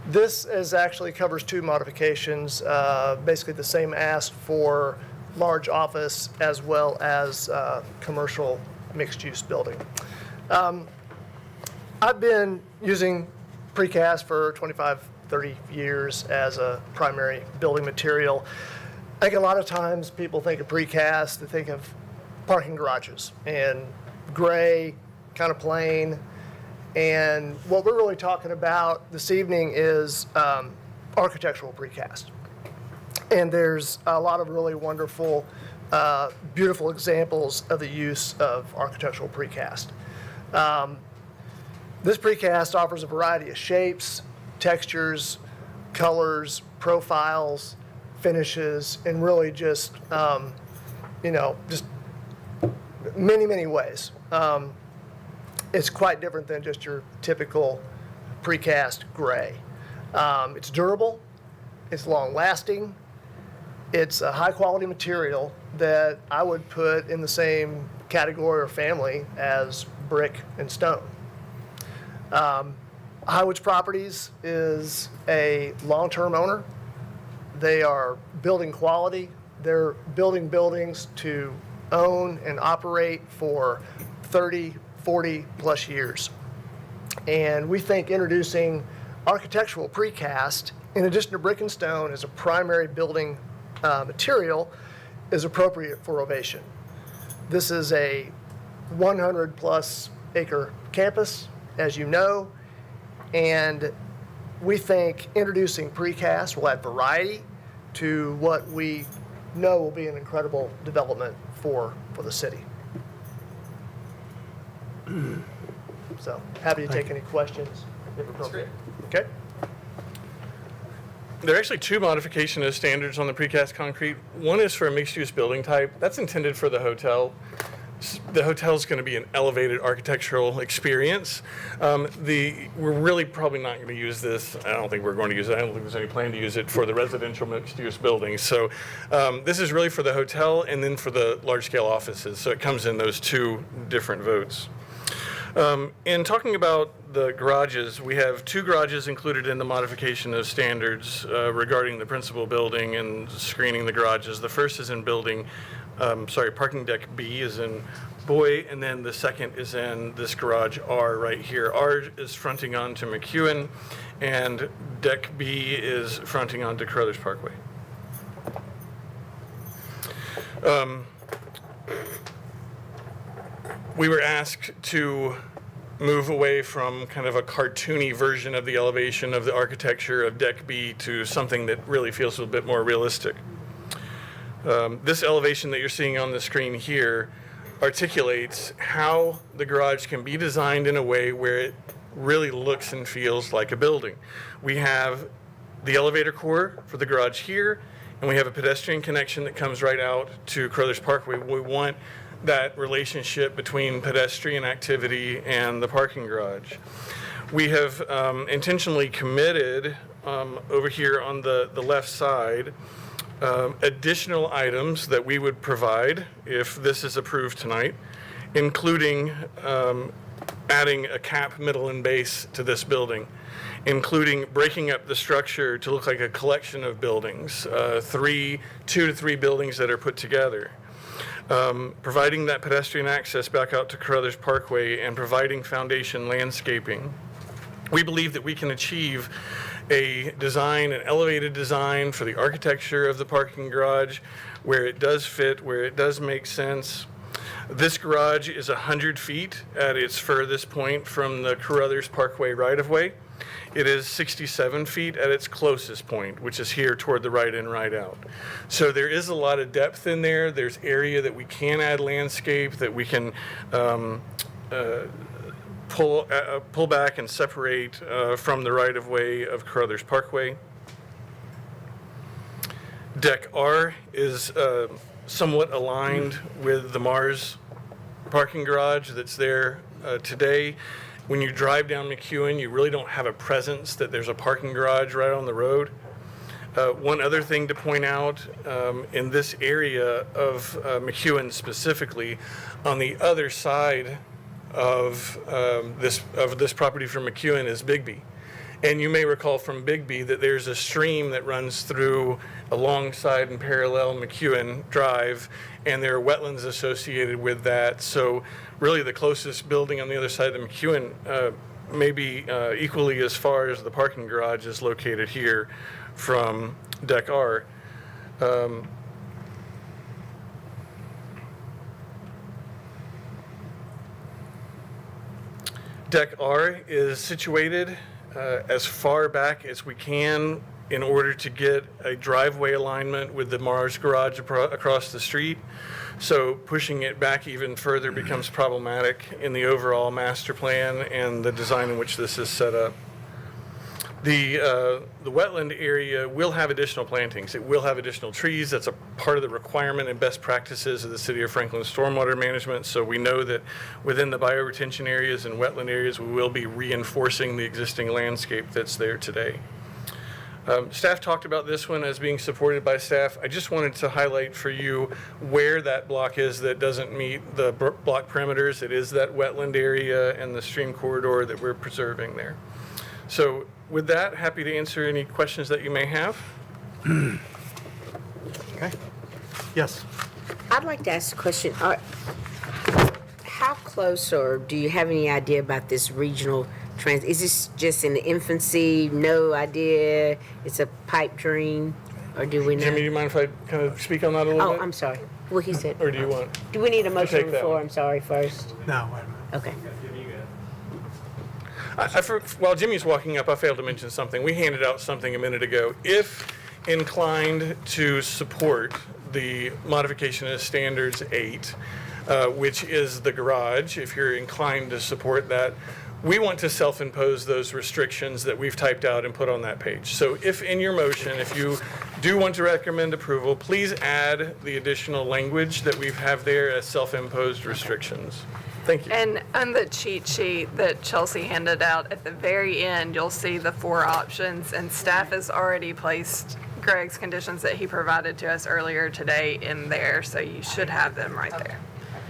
This actually covers two modifications, basically the same ask for large office as well as commercial mixed-use building. I've been using precast for 25, 30 years as a primary building material. I think a lot of times people think of precast, they think of parking garages and gray, kind of plain. And what we're really talking about this evening is architectural precast. And there's a lot of really wonderful, beautiful examples of the use of architectural precast. This precast offers a variety of shapes, textures, colors, profiles, finishes, and really just, just many, many ways. It's quite different than just your typical precast gray. It's durable, it's long-lasting, it's a high-quality material that I would put in the same category or family as brick and stone. Highwoods Properties is a long-term owner. They are building quality. They're building buildings to own and operate for 30, 40 plus years. And we think introducing architectural precast, in addition to brick and stone, as a primary building material is appropriate for Ovation. This is a 100 plus acre campus, as you know, and we think introducing precast will add variety to what we know will be an incredible development for the city. So happy to take any questions if appropriate. Okay. There are actually two modification of standards on the precast concrete. One is for a mixed-use building type. That's intended for the the hotel is going to be an elevated architectural experience. We're really probably not going to use this. I don't think we're going to use it. I don't think there's any plan to use it for the residential mixed-use buildings. So this is really for the hotel and then for the large-scale offices. So it comes in those two different votes. In talking about the garages, we have two garages included in the modification of standards regarding the principal building and screening the garages. The first is in parking deck B is in Boy, and then the second is in this garage R right here. R is fronting onto McEwen, and deck B is fronting onto Carruthers Parkway. We were asked to move away from kind of a cartoony version of the elevation of the architecture of deck B to something that really feels a bit more realistic. This elevation that you're seeing on the screen here articulates how the garage can be designed in a way where it really looks and feels like a building. We have the elevator core for the garage here, and we have a pedestrian connection that comes right out to Carruthers Parkway. We want that relationship between pedestrian activity and the parking garage. We have intentionally committed over here on the left side additional items that we would provide if this is approved tonight, including adding a cap, middle, and base to this building, including breaking up the structure to look like a collection of buildings, 2 to 3 buildings that are put together, providing that pedestrian access back out to Carruthers Parkway, and providing foundation landscaping. We believe that we can achieve a design, an elevated design for the architecture of the parking garage, where it does fit, where it does make sense. This garage is 100 feet at its furthest point from the Carruthers Parkway right-of-way. It is 67 feet at its closest point, which is here toward the right in, right out. So there is a lot of depth in there. There's area that we can add landscape, that we can pull back and separate from the right-of-way of Carruthers Parkway. Deck R is somewhat aligned with the Mars parking garage that's there today. When you drive down McEwen, you really don't have a presence that there's a parking garage right on the road. One other thing to point out, in this area of McEwen specifically, on the other side of this property from McEwen is Bigby. And you may recall from Bigby that there's a stream that runs through alongside and parallel McEwen Drive, and there are wetlands associated with that. So really the closest building on the other side of the McEwen may be equally as far as the parking garage is located here from Deck R. Deck R is situated as far back as we can in order to get a driveway alignment with the Mars garage across the street. So pushing it back even further becomes problematic in the overall master plan and the design in which this is set up. The wetland area will have additional plantings. It will have additional trees. That's a part of the requirement and best practices of the City of Franklin stormwater management. So we know that within the bioretention areas and wetland areas, we will be reinforcing the existing landscape that's there today. Staff talked about this one as being supported by staff. I just wanted to highlight for you where that block is that doesn't meet the block parameters. It is that wetland area and the stream corridor that we're preserving there. So with that, happy to answer any questions that you may have. Okay. Yes. I'd like to ask a question. How close, or do you have any idea about this regional is this just in the infancy? No idea? It's a pipe dream? Or do we know? Jimmy, do you mind if I kind of speak on that a little bit? Oh, I'm sorry. Well, he said. Or do you want? Do we need a motion take on the that floor? one. I'm sorry, first. No, wait a minute. Okay. While Jimmy's walking up, I failed to mention something. We handed out something a minute ago. If inclined to support the modification of standards 8, which is the garage, if you're inclined to support that, we want to self-impose those restrictions that we've typed out and put on that page. So if in your motion, if you do want to recommend approval, please add the additional language that we have there as self-imposed restrictions. Thank you. And on the cheat sheet that Chelsea handed out, at the very end, you'll see the 4 options, and staff has already placed Greg's conditions that he provided to us earlier today in there, so you should have them right there.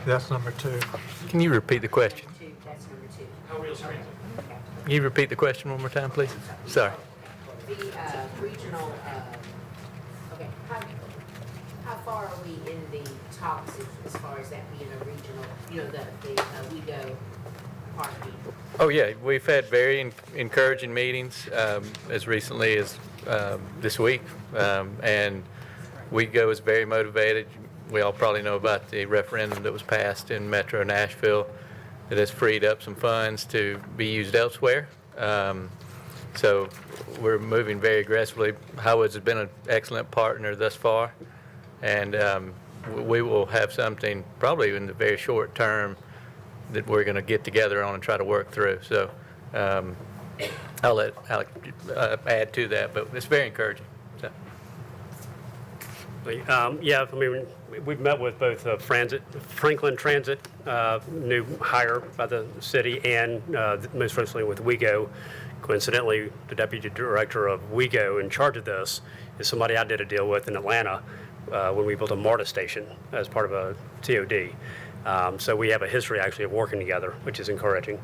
That's number 2. Can you repeat the question? That's number 2. Can you repeat the question one more time, please? Sorry. The regional, okay, how far are we in the talks as far as that being a regional, the WeGo parking? Oh, yeah, we've had very encouraging meetings as recently as this week, and WeGo is very motivated. We all probably know about the referendum that was passed in Metro Nashville that has freed up some funds to be used elsewhere. So we're moving very aggressively. Highwoods has been an excellent partner thus far, and we will have something probably in the very short term that we're going to get together on and try to work through. So I'll let Alec add to that, but it's very encouraging. So. quickly. Yeah, I mean, we've met with both Franklin Transit, new hire by the city, and most recently with WeGo. Coincidentally, the deputy director of WeGo in charge of this is somebody I did a deal with in Atlanta when we built a MARTA station as part of a TOD. So we have a history actually of working together, which is encouraging.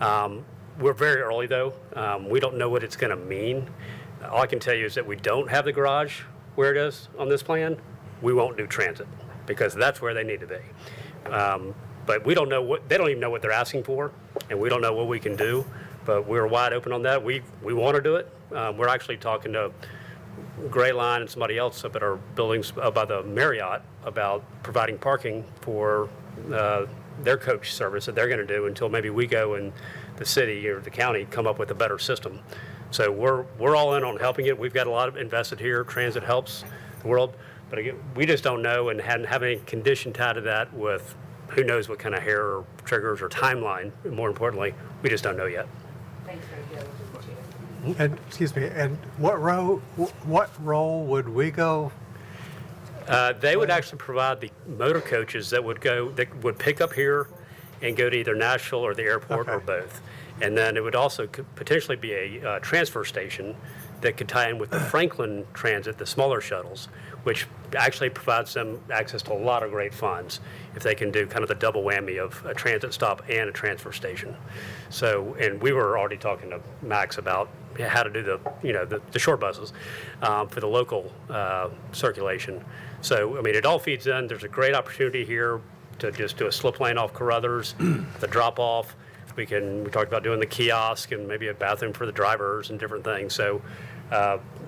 We're very early though. We don't know what it's going to mean. All I can tell you is that we don't have the garage where it is on this plan. We won't do transit because that's where they need to be. But we don't know they don't even know what they're asking for, and we don't know what we can do. But we're wide open on that. We want to do it. We're actually talking to Gray Line and somebody else up at our buildings by the Marriott about providing parking for their coach service that they're going to do until maybe WeGo and the city or the county come up with a better system. So we're all in on helping it. We've got a lot of invested here. Transit helps the world. But again, we just don't know and hadn't have any condition tied to that with who knows what kind of hair or triggers or timeline. More importantly, we just don't know yet. Thanks for your diligence, Chair. And, excuse me, and what role would we go? They would actually provide the motor coaches that would pick up here and go to either Nashville or the airport or both. And then it would also potentially be a transfer station that could tie in with the Franklin Transit, the smaller shuttles, which actually provides them access to a lot of great funds if they can do kind of the double whammy of a transit stop and a transfer station. So, and we were already talking to Max about how to do the short buses for the local circulation. So, I mean, it all feeds in. There's a great opportunity here to just do a slip lane off Carruthers, the drop off. We talked about doing the kiosk and maybe a bathroom for the drivers and different things. So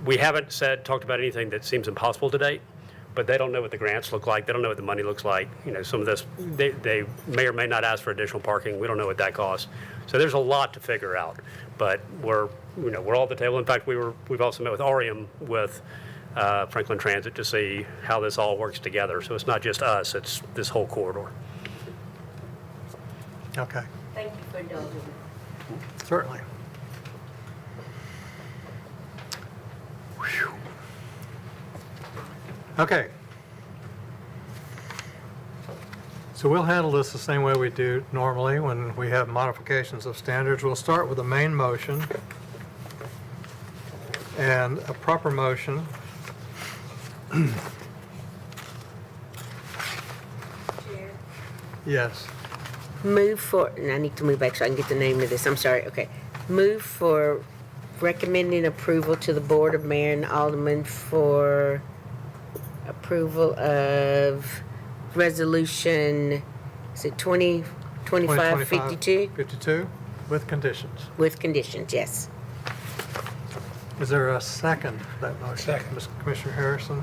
we haven't talked about anything that seems impossible to date, but they don't know what the grants look like. They don't know what the money looks like. You know, some of this, they may or may not ask for additional parking. We don't know what that costs. So there's a lot to figure out, but we're all at the table. In fact, we've also met with Orium with Franklin Transit to see how this all works together. So it's not just us, it's this whole corridor. Okay, Thank you for indulging me. certainly. Whew. Okay. So we'll handle this the same way we do normally when we have modifications of standards. We'll start with the main motion. And a proper motion. Chair. Yes. Move for, and I need to move back so I can get the name of this. I'm sorry. Okay. Move for recommending approval to the Board of Mayor and Aldermen for approval of resolution, is it 2025-52? 52, with conditions. With conditions, yes. Is there a second for that motion? Second. Commissioner Harrison?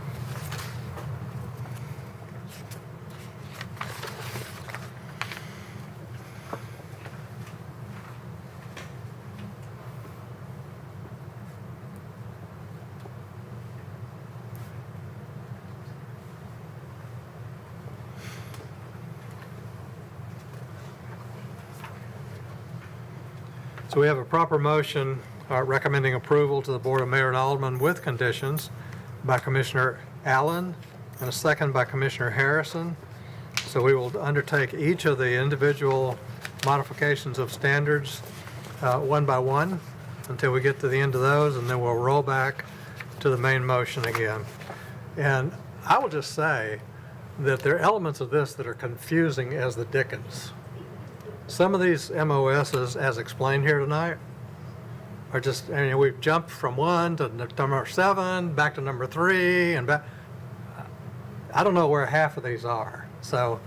So we have a proper motion recommending approval to the Board of Mayor and Aldermen with conditions by Commissioner Allen and a second by Commissioner Harrison. So we will undertake each of the individual modifications of standards one by one until we get to the end of those, and then we'll roll back to the main motion again. And I will just say that there are elements of this that are confusing as the dickens. Some of these MOSs, as explained here tonight, are just, I mean, we've jumped from 1 to number 7, back to number 3, and back. I don't know where half of these are. So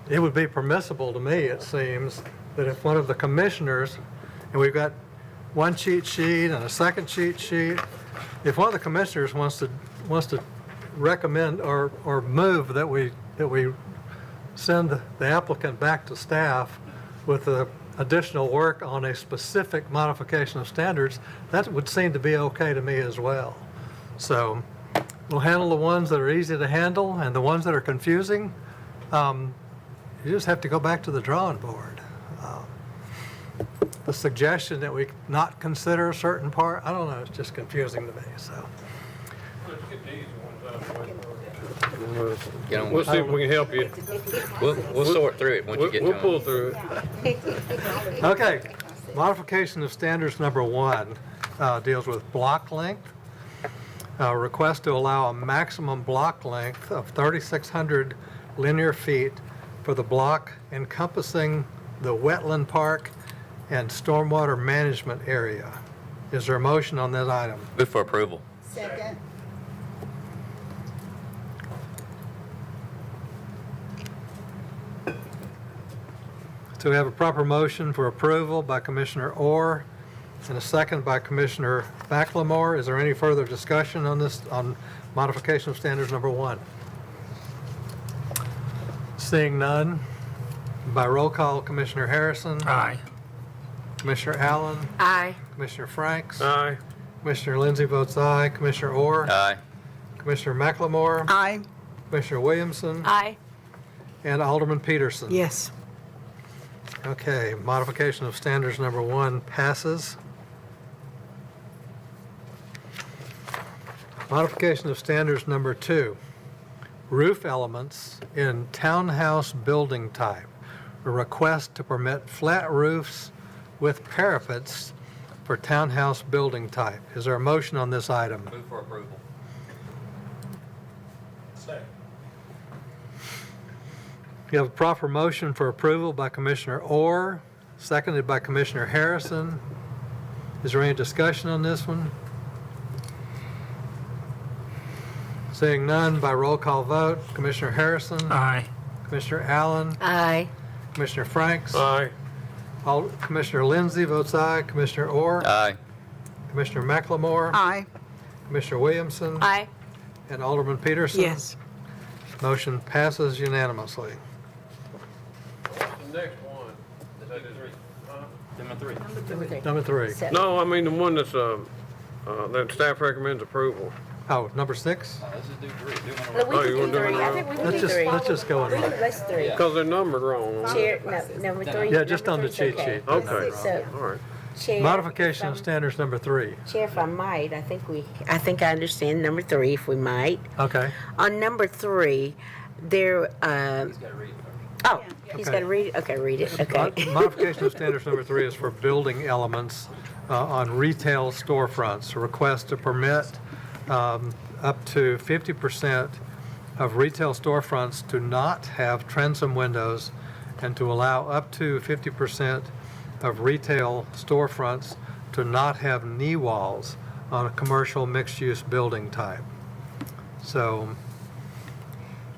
it would be permissible to me, it seems, that if one of the commissioners, and we've got one cheat sheet and a second cheat sheet, if one of the commissioners wants to recommend or move that we send the applicant back to staff with the additional work on a specific modification of standards, that would seem to be okay to me as well. So we'll handle the ones that are easy to handle, and the ones that are confusing, you just have to go back to the drawing board. The suggestion that we not consider a certain part, I don't know, it's just confusing to me, so. Get on We'll with see if we can help you. We'll sort through it once you get We'll to pull it. through it. Okay, modification of standards number 1 deals with block length. Request to allow a maximum block length of 3,600 linear feet for the block encompassing the wetland park and stormwater management area. Is there a motion on that item? Move for approval. Second. So we have a proper motion for approval by Commissioner Orr and a second by Commissioner McLemore. Is there any further discussion on this, on modification of standards number 1? Seeing none, by roll call, Commissioner Harrison. Aye. Commissioner Allen. Aye. Commissioner Franks. Aye. Commissioner Lindsey votes aye. Commissioner Orr. Aye. Commissioner McLemore. Aye. Commissioner Williamson. Aye. And Alderman Peterson. Yes. Okay, modification of standards number 1 passes. Modification of standards number 2, roof elements in townhouse building type. A request to permit flat roofs with parapets for townhouse building type. Is there a motion on this item? Move for approval. You have a proper motion for approval by Commissioner Orr, seconded by Commissioner Harrison. Is there any discussion on this one? Seeing none, by roll call vote, Commissioner Harrison. Aye. Commissioner Allen. Aye. Commissioner Franks. Aye. Commissioner Lindsey votes aye. Commissioner Orr. Aye. Commissioner McLemore. Aye. Commissioner Williamson. Aye. And Alderman Peterson. Yes. Motion passes unanimously. The next one. Number 3. Number 3. No, I mean the one that's, that staff recommends approval. Oh, number 6? Well, we Oh, can you do wanna do it 3. I now? think we can Let's do just, 3. let's just go in. Let's 3. Because they're numbered wrong. Chair, no, number 3. Yeah, just number on the three's cheat sheet. Okay, So, all right. Chair. Modification if of I'm- standards number 3. Chair, if I might, I think I understand number 3, if we might. Okay. On number 3, there, oh, he's Okay. got to read it? Okay, read it, okay. Modification of standards number 3 is for building elements on retail storefronts. A request to permit up to 50% of retail storefronts to not have transom windows and to allow up to 50% of retail storefronts to not have knee walls on a commercial mixed-use building type. So,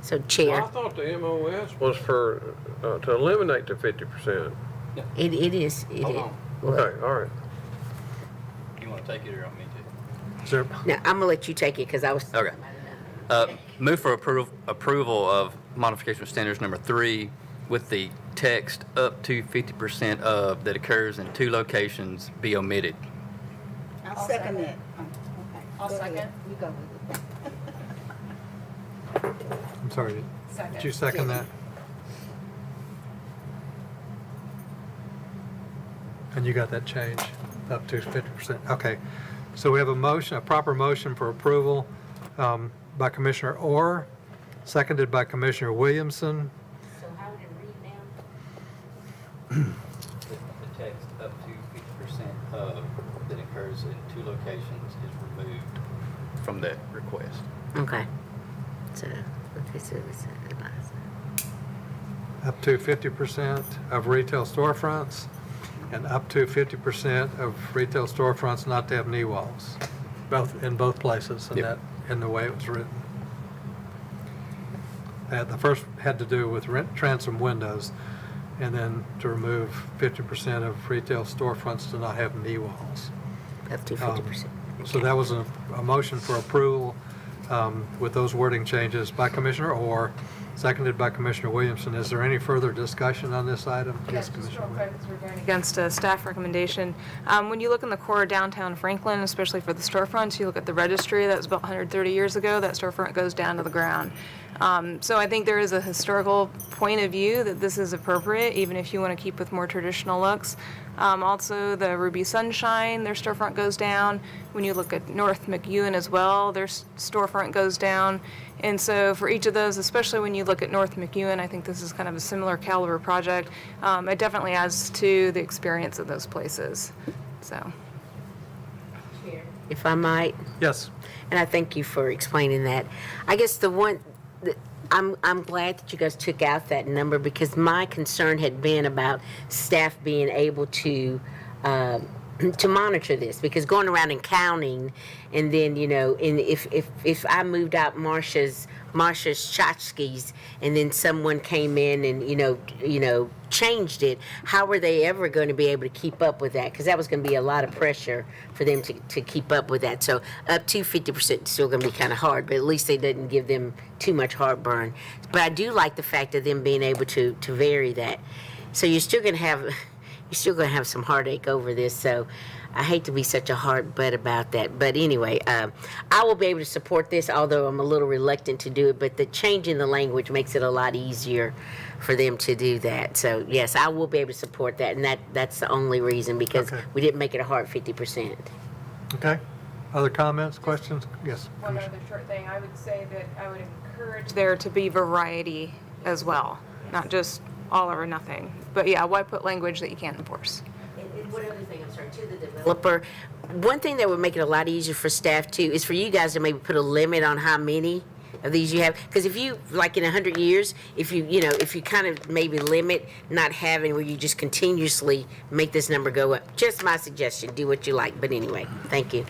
So, Well, I Chair, thought the MOS was for, to eliminate the 50%. it is, it is. Well, Okay, all right. You want to take it or want me to? is there, now, I'm gonna let you take it, because I was. Okay. Move for approval of modification of standards number 3 with the text up to 50% of that occurs in 2 locations be omitted. I'll second it. I'll second. You go with it. I'm sorry, did you second that? And you got that change, up to 50%? Okay. So we have a motion, a proper motion for approval by Commissioner Orr, seconded by Commissioner Williamson. So how would it read now? The text up to 50% of that occurs in 2 locations is removed from that request. Okay. So, okay, so it's, Up to 50% of retail storefronts, and up to 50% of retail storefronts not to have knee walls, in both places, and Yep. in the way it was written. The first had to do with transom windows, and then to remove 50% of retail storefronts to not have knee walls. up to 50%. So that was a motion for approval with those wording changes by Commissioner Orr, seconded by Commissioner Williamson. Is there any further discussion on this item? Yes, just real quick, as we're going against a staff recommendation. When you look in the core of downtown Franklin, especially for the storefronts, you look at the registry that was built 130 years ago, that storefront goes down to the ground. So I think there is a historical point of view that this is appropriate, even if you want to keep with more traditional looks. Also, the Ruby Sunshine, their storefront goes down. When you look at North McEwen as well, their storefront goes down. And so for each of those, especially when you look at North McEwen, I think this is kind of a similar caliber project. It definitely adds to the experience of those places. So. If I might, Yes. and I thank you for explaining that. I guess I'm glad that you guys took out that number because my concern had been about staff being able to monitor this, because going around and counting, and then and if I moved out Marsha's tchotchkes and then someone came in and changed it, how were they ever going to be able to keep up with that? Because that was going to be a lot of pressure for them to keep up with that. So up to 50% is still going to be kind of hard, but at least they didn't give them too much heartburn. But I do like the fact of them being able to vary that. So you're still going to have some heartache over this. So I hate to be such a hard butt about that. But anyway, I will be able to support this, although I'm a little reluctant to do it. But the change in the language makes it a lot easier for them to do that. So yes, I will be able to support that. And that's the only reason, because Okay. we didn't make it a hard 50%. Okay. Other comments, questions? Yes. One other short thing, I would say that I would encourage there to be variety as well, not just all or nothing. But yeah, why put language that you can't enforce? And one other thing, I'm sorry, to the developer, one thing that would make it a lot easier for staff too is for you guys to maybe put a limit on how many of these you have. Because if you, like in 100 years, if you kind of maybe limit not having where you just continuously make this number go up. Just my suggestion, do what you like. But anyway, thank you.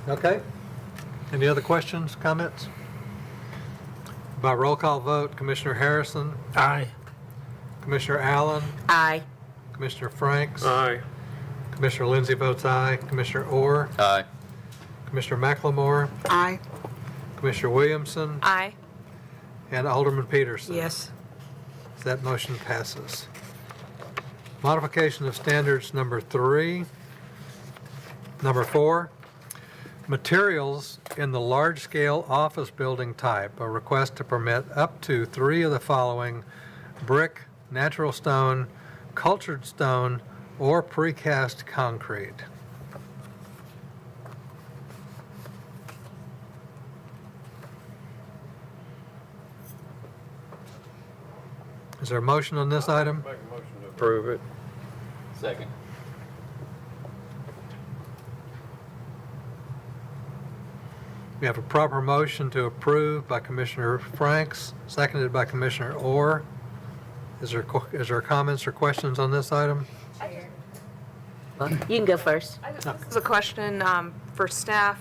Okay. Any other questions, comments? By roll call vote, Commissioner Harrison, Aye. Commissioner Allen, Aye. Commissioner Franks, Aye. Commissioner Lindsay votes aye, Commissioner Orr, Aye. Commissioner McLemore, Aye. Commissioner Williamson, Aye. and Alderman Peterson. Yes. That motion passes. Modification of standards number 3. Number 4, materials in the large-scale office building type, a request to permit up to 3 of the following: brick, natural stone, cultured stone, or precast concrete. Is there a motion on this item? Make a motion to approve it. Second. We have a proper motion to approve by Commissioner Franks, seconded by Commissioner Orr. Is there comments or questions on this item? Well, you can go first. This is a question for staff.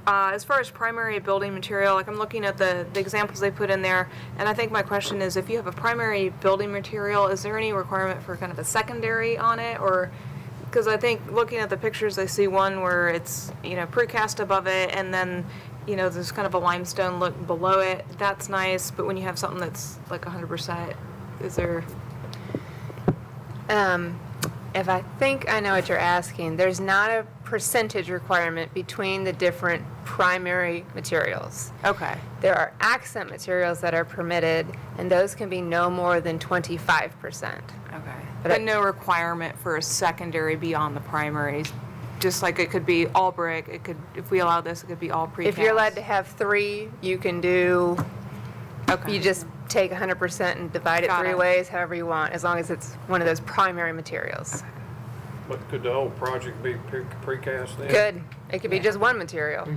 As far as primary building material, like I'm looking at the examples they put in there, and I think my question is, if you have a primary building material, is there any requirement for kind of a secondary on it? Or, because I think looking at the pictures, I see one where it's, precast above it, and then, there's kind of a limestone look below it. That's nice, but when you have something that's like 100%, is there? If I think I know what you're asking, there's not a percentage requirement between the different primary materials. Okay. There are accent materials that are permitted, and those can be no more than 25%. Okay. But no requirement for a secondary beyond the primaries? Just like it could be all brick, it could, if we allow this, it could be all precast? If you're allowed to have 3, you can do, Okay. you just take 100% and divide it Got 3 it. ways, however you want, as long as it's one of those primary materials. But could the whole project be precast then? Good. It could be just one material.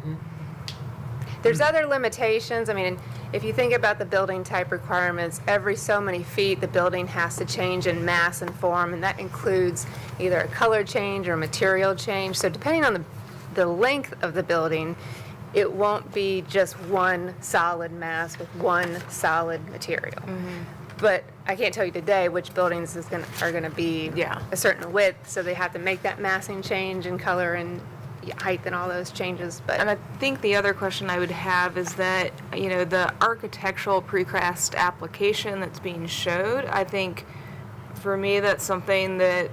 There's other limitations. I mean, if you think about the building type requirements, every so many feet, the building has to change in mass and form, and that includes either a color change or a material change. So depending on the length of the building, it won't be just one solid mass with one solid material. But I can't tell you today which buildings are going to be a certain width, so they have to make that massing change in color and height and all those changes. But And I think the other question I would have is that, the architectural precast application that's being showed, I think for me, that's something that,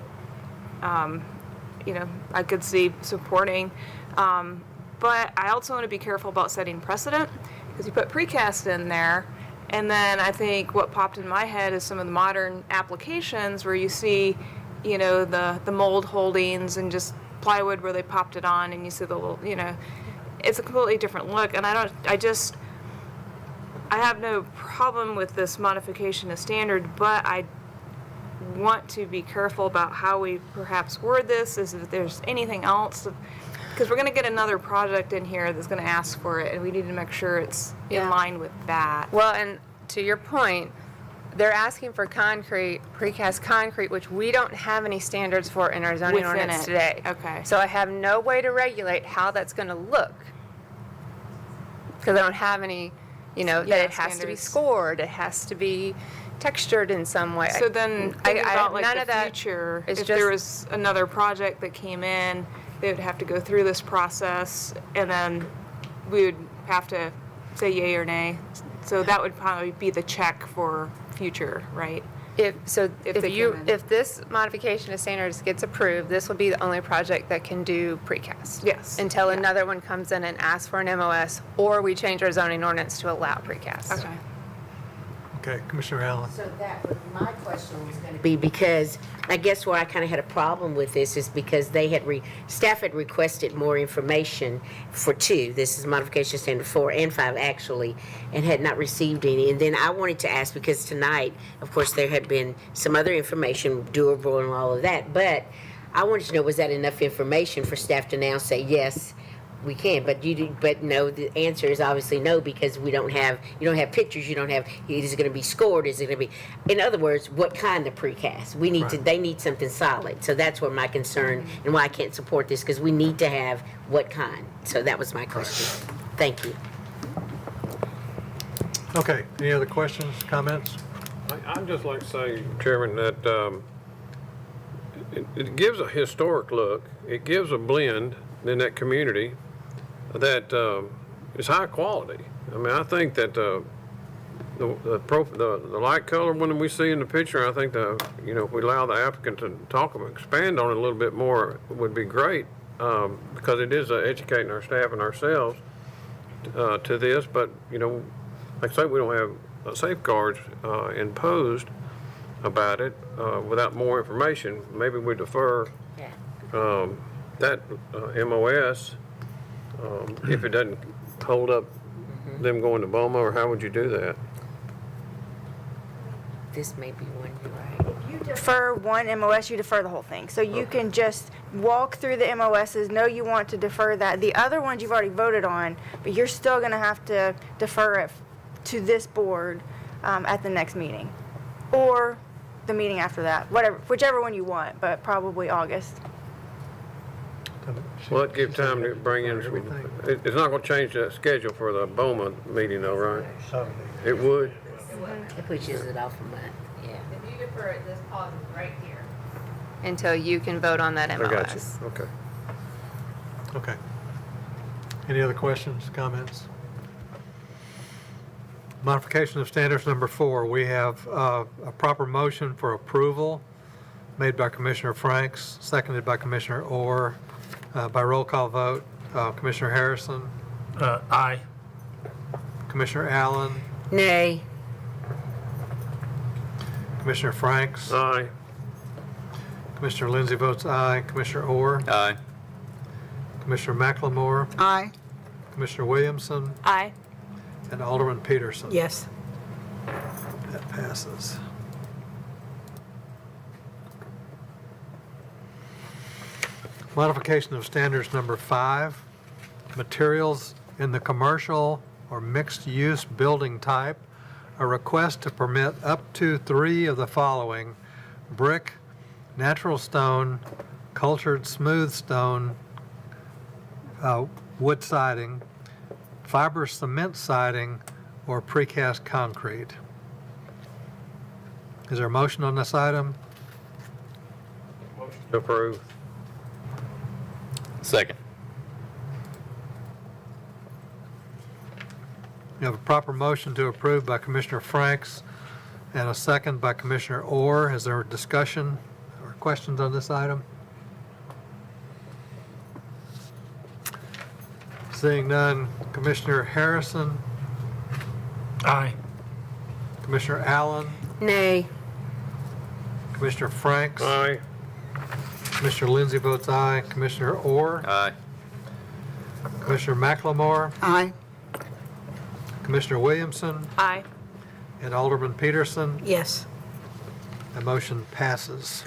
I could see supporting. But I also want to be careful about setting precedent. because you put precast in there, and then I think what popped in my head is some of the modern applications where you see, you know, the mold holdings and just plywood where they popped it on, and you see the little, you know, it's a completely different look. And I have no problem with this modification of standard, but I want to be careful about how we perhaps word this, is if there's anything else, because we're going to get another project in here that's going to ask for it, and we need to make sure it's in line with that. Well, and to your point, they're asking for concrete, precast concrete, which we don't have any standards for in our zoning Within ordinance it. today. Okay. So I have no way to regulate how that's going to look. Because I don't have any, you know, that Yeah, it has to be standards. scored, it has to be textured in some way. So then, thinking about like none of the that future, is if just- there was another project that came in, they would have to go through this process, and then we would have to say yay or nay. So that would probably be the check for future, right? If If they came in. if this modification of standards gets approved, this will be the only project that can do precast. Yes. Until Yeah. another one comes in and asks for an MOS, or we change our zoning ordinance to allow precast. Okay. Okay, Commissioner Allen. So that was my question was going to be, because I guess where I kind of had a problem with this is because they had staff had requested more information for 2. This is modification standard 4 and 5 actually, and had not received any. And then I wanted to ask, because tonight, of course, there had been some other information, doable and all of that, but I wanted to know, was that enough information for staff to now say, yes, we can, but no, the answer is obviously no, because you don't have pictures, you don't have, is it gonna be scored, is it gonna be, in other words, what kind of precast? We need to, they need something solid, so that's where my concern, and why I can't support this, because we need to have what kind, so that was my question. Thank you. Okay, any other questions, comments? I'd just like to say, Chairman, that it gives a historic look. It gives a blend in that community that is high quality. I mean, I think that the light color one we see in the picture, I think if we allow the applicant to expand on it a little bit more, would be great, because it is educating our staff and ourselves to this. But like I say, we don't have safeguards imposed about it without more information. Maybe we defer that MOS if it doesn't hold up them going to BOMA, or how would you do that? This may be one, you're right. You defer one MOS, you defer the whole thing. So you can just walk through the MOSs, know you want to defer that. The other ones you've already voted on, but you're still going to have to defer it to this board at the next meeting. Or the meeting after that, whichever one you want, but probably August. Well, it'd give time to bring in some, it's not going to change the schedule for the BOMA meeting though, right? It would? It pushes it off a month, yeah. If you defer it, this pauses right here. Until you can vote on that MOS. I got you, okay. Okay. Any other questions, comments? Modification of standards number 4. We have a proper motion for approval made by Commissioner Franks, seconded by Commissioner Orr, by roll call vote. Commissioner Harrison, Aye. Commissioner Allen, Nay. Commissioner Franks, Aye. Commissioner Lindsay votes aye, Commissioner Orr, Aye. Commissioner McLemore, Aye. Commissioner Williamson, Aye. and Alderman Peterson. Yes. That passes. Modification of standards number 5, materials in the commercial or mixed-use building type. A request to permit up to 3 of the following: brick, natural stone, cultured smooth stone, wood siding, fiber cement siding, or precast concrete. Is there a motion on this item? Approve. Second. You have a proper motion to approve by Commissioner Franks and a second by Commissioner Orr. Is there a discussion or questions on this item? Seeing none, Commissioner Harrison, Aye. Commissioner Allen, Nay. Commissioner Franks, Aye. Commissioner Lindsay votes aye, Commissioner Orr, Aye. Commissioner McLemore, Aye. Commissioner Williamson, Aye. and Alderman Peterson. Yes. The motion passes.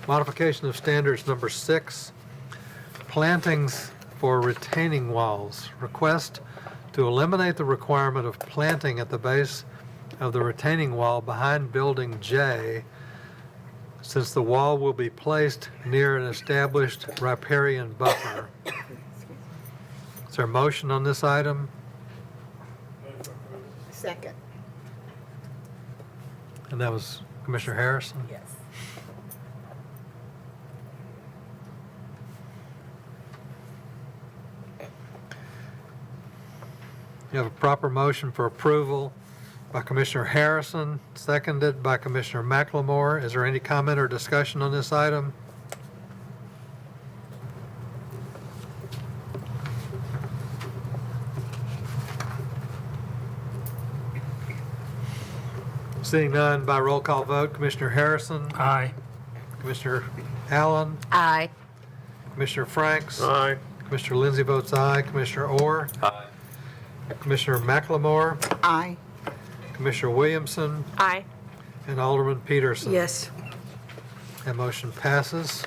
Modification of standards number 6, plantings for retaining walls. Request to eliminate the requirement of planting at the base of the retaining wall behind Building J, since the wall will be placed near an established riparian buffer. Is there a motion on this item? Second. And that was Commissioner Harrison? Yes. You have a proper motion for approval by Commissioner Harrison, seconded by Commissioner McLemore. Is there any comment or discussion on this item? Seeing none, by roll call vote, Commissioner Harrison, Aye. Commissioner Allen, Aye. Commissioner Franks, Aye. Commissioner Lindsay votes aye, Commissioner Orr, Aye. Commissioner McLemore, Aye. Commissioner Williamson, Aye. and Alderman Peterson. Yes. That motion passes.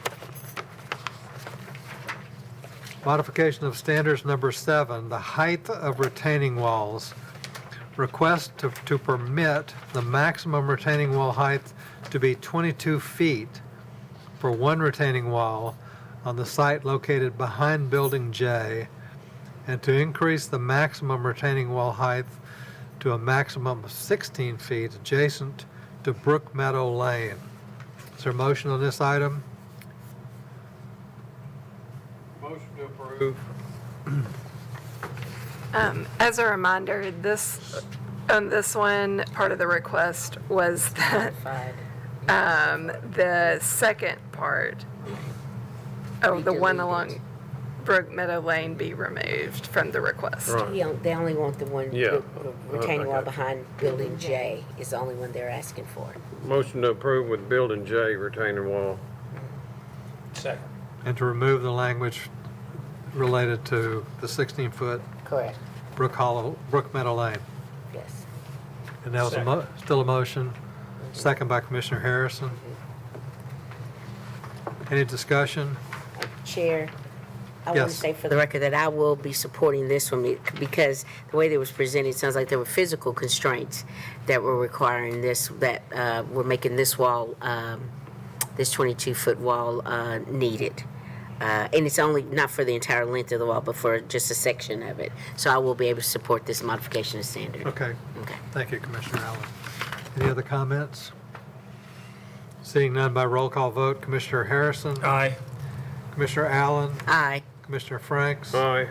Modification of standards number 7, the height of retaining walls. Request to permit the maximum retaining wall height to be 22 feet for one retaining wall on the site located behind Building J, and to increase the maximum retaining wall height to a maximum of 16 feet adjacent to Brook Meadow Lane. Is there a motion on this item? Motion to approve. As a reminder, on this one, part of the request was that the second part, the one along Brook Meadow Lane be removed from the request. Right. They only want the one, Yeah. the retaining wall Okay. behind Building J is the only one they're asking for. Motion to approve with Building J retaining wall. Second. And to remove the language related to the 16-foot Correct. Brook Meadow Lane. Yes. And that was still a motion, second by Commissioner Harrison. Any discussion? Chair, I want to Yes. say for the record that I will be supporting this one because the way that was presented, it sounds like there were physical constraints that were requiring this, that were making this wall, this 22-foot wall needed. And it's only not for the entire length of the wall, but for just a section of it. So I will be able to support this modification of standard. Okay. Okay. Thank you, Commissioner Allen. Any other comments? Seeing none by roll call vote, Commissioner Harrison, Aye. Commissioner Allen, Aye. Commissioner Franks, Aye.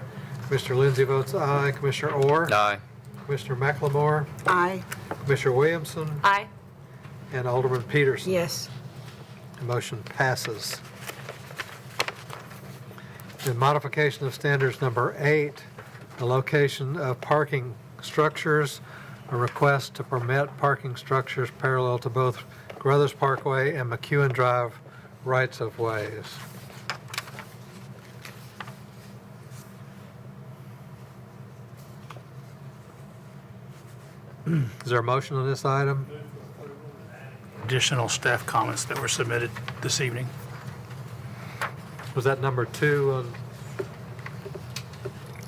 Commissioner Lindsay votes aye, Commissioner Orr, Aye. Commissioner McLemore, Aye. Commissioner Williamson, Aye. and Alderman Peterson. Yes. The motion passes. The modification of standards number 8, the location of parking structures, a request to permit parking structures parallel to both Carruthers Parkway and McEwen Drive rights of ways. Is there a motion on this item? Additional staff comments that were submitted this evening. Was that number 2 on?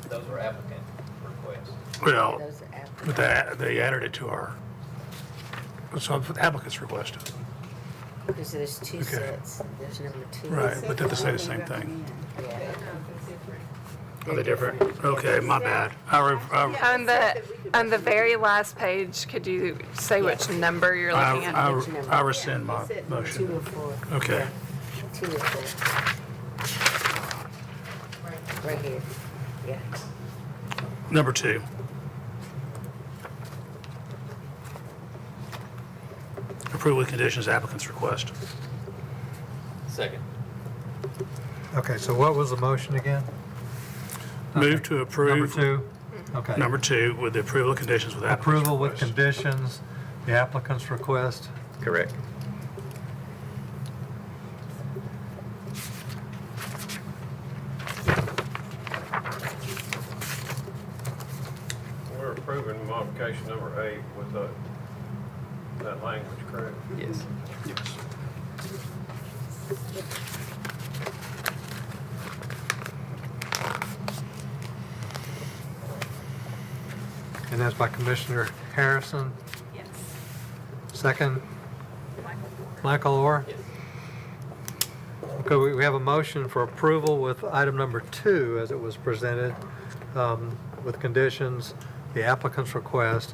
Those were applicant requests. Well, Those are after. but they added it to our, so the applicants requested. Because there's two Okay. sets. There's number 2. Right, but did they say the same thing? Yeah. Are they different? Okay, my bad. On the very last page, could you say which number you're looking at? I rescind my 2 motion. and 4. Okay. 2 and 4. Right here. Yeah. Number 2. Approve with conditions applicant's request. Second. Okay, so what was the motion again? Move to Number approve. 2? Okay. Number 2, with the approval of conditions with applicant's Approval with request. conditions, the applicant's request. Correct. We're approving modification number 8 with that language, correct? Yes. Yes. And that's by Commissioner Harrison. Yes. Second? Michael Orr? Okay, we have a motion for approval with item number 2 as it was presented, with conditions, the applicant's request.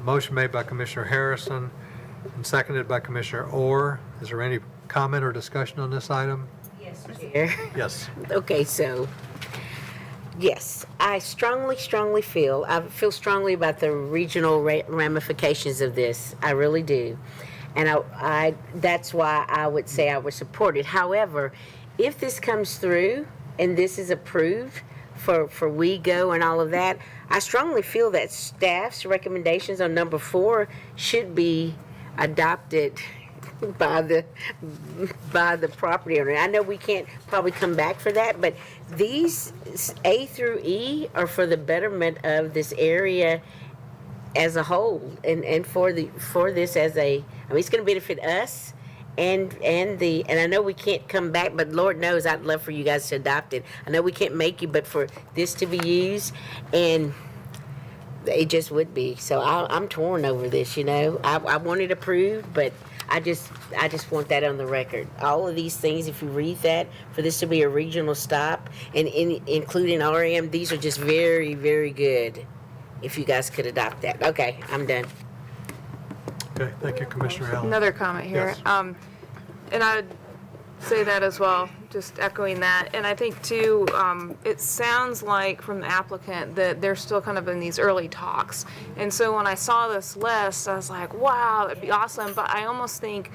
Motion made by Commissioner Harrison and seconded by Commissioner Orr. Is there any comment or discussion on this item? Yes, Chair. Yes. Okay, so, yes, I strongly feel strongly about the regional ramifications of this. I really do. And I that's why I would say I would support it. However, if this comes through and this is approved for WeGo and all of that, I strongly feel that staff's recommendations on number 4 should be adopted by the property owner. I know we can't probably come back for that, but these A through E are for the betterment of this area as a whole, and for this as a, I mean, it's going to benefit us and I know we can't come back, but Lord knows I'd love for you guys to adopt it. I know we can't make you, but for this to be used, and it just would be. So I'm torn over this, you know. I want it approved, but I just want that on the record. All of these things, if you read that, for this to be a regional stop, and including RM, these are just very, very good. If you guys could adopt that. Okay, I'm done. Okay, thank you, Commissioner Allen. Another comment here. Yes. And I'd say that as well, just echoing that. And I think too, it sounds like from the applicant that they're still kind of in these early talks. And so when I saw this list, I was like, wow, that'd be awesome. But I almost think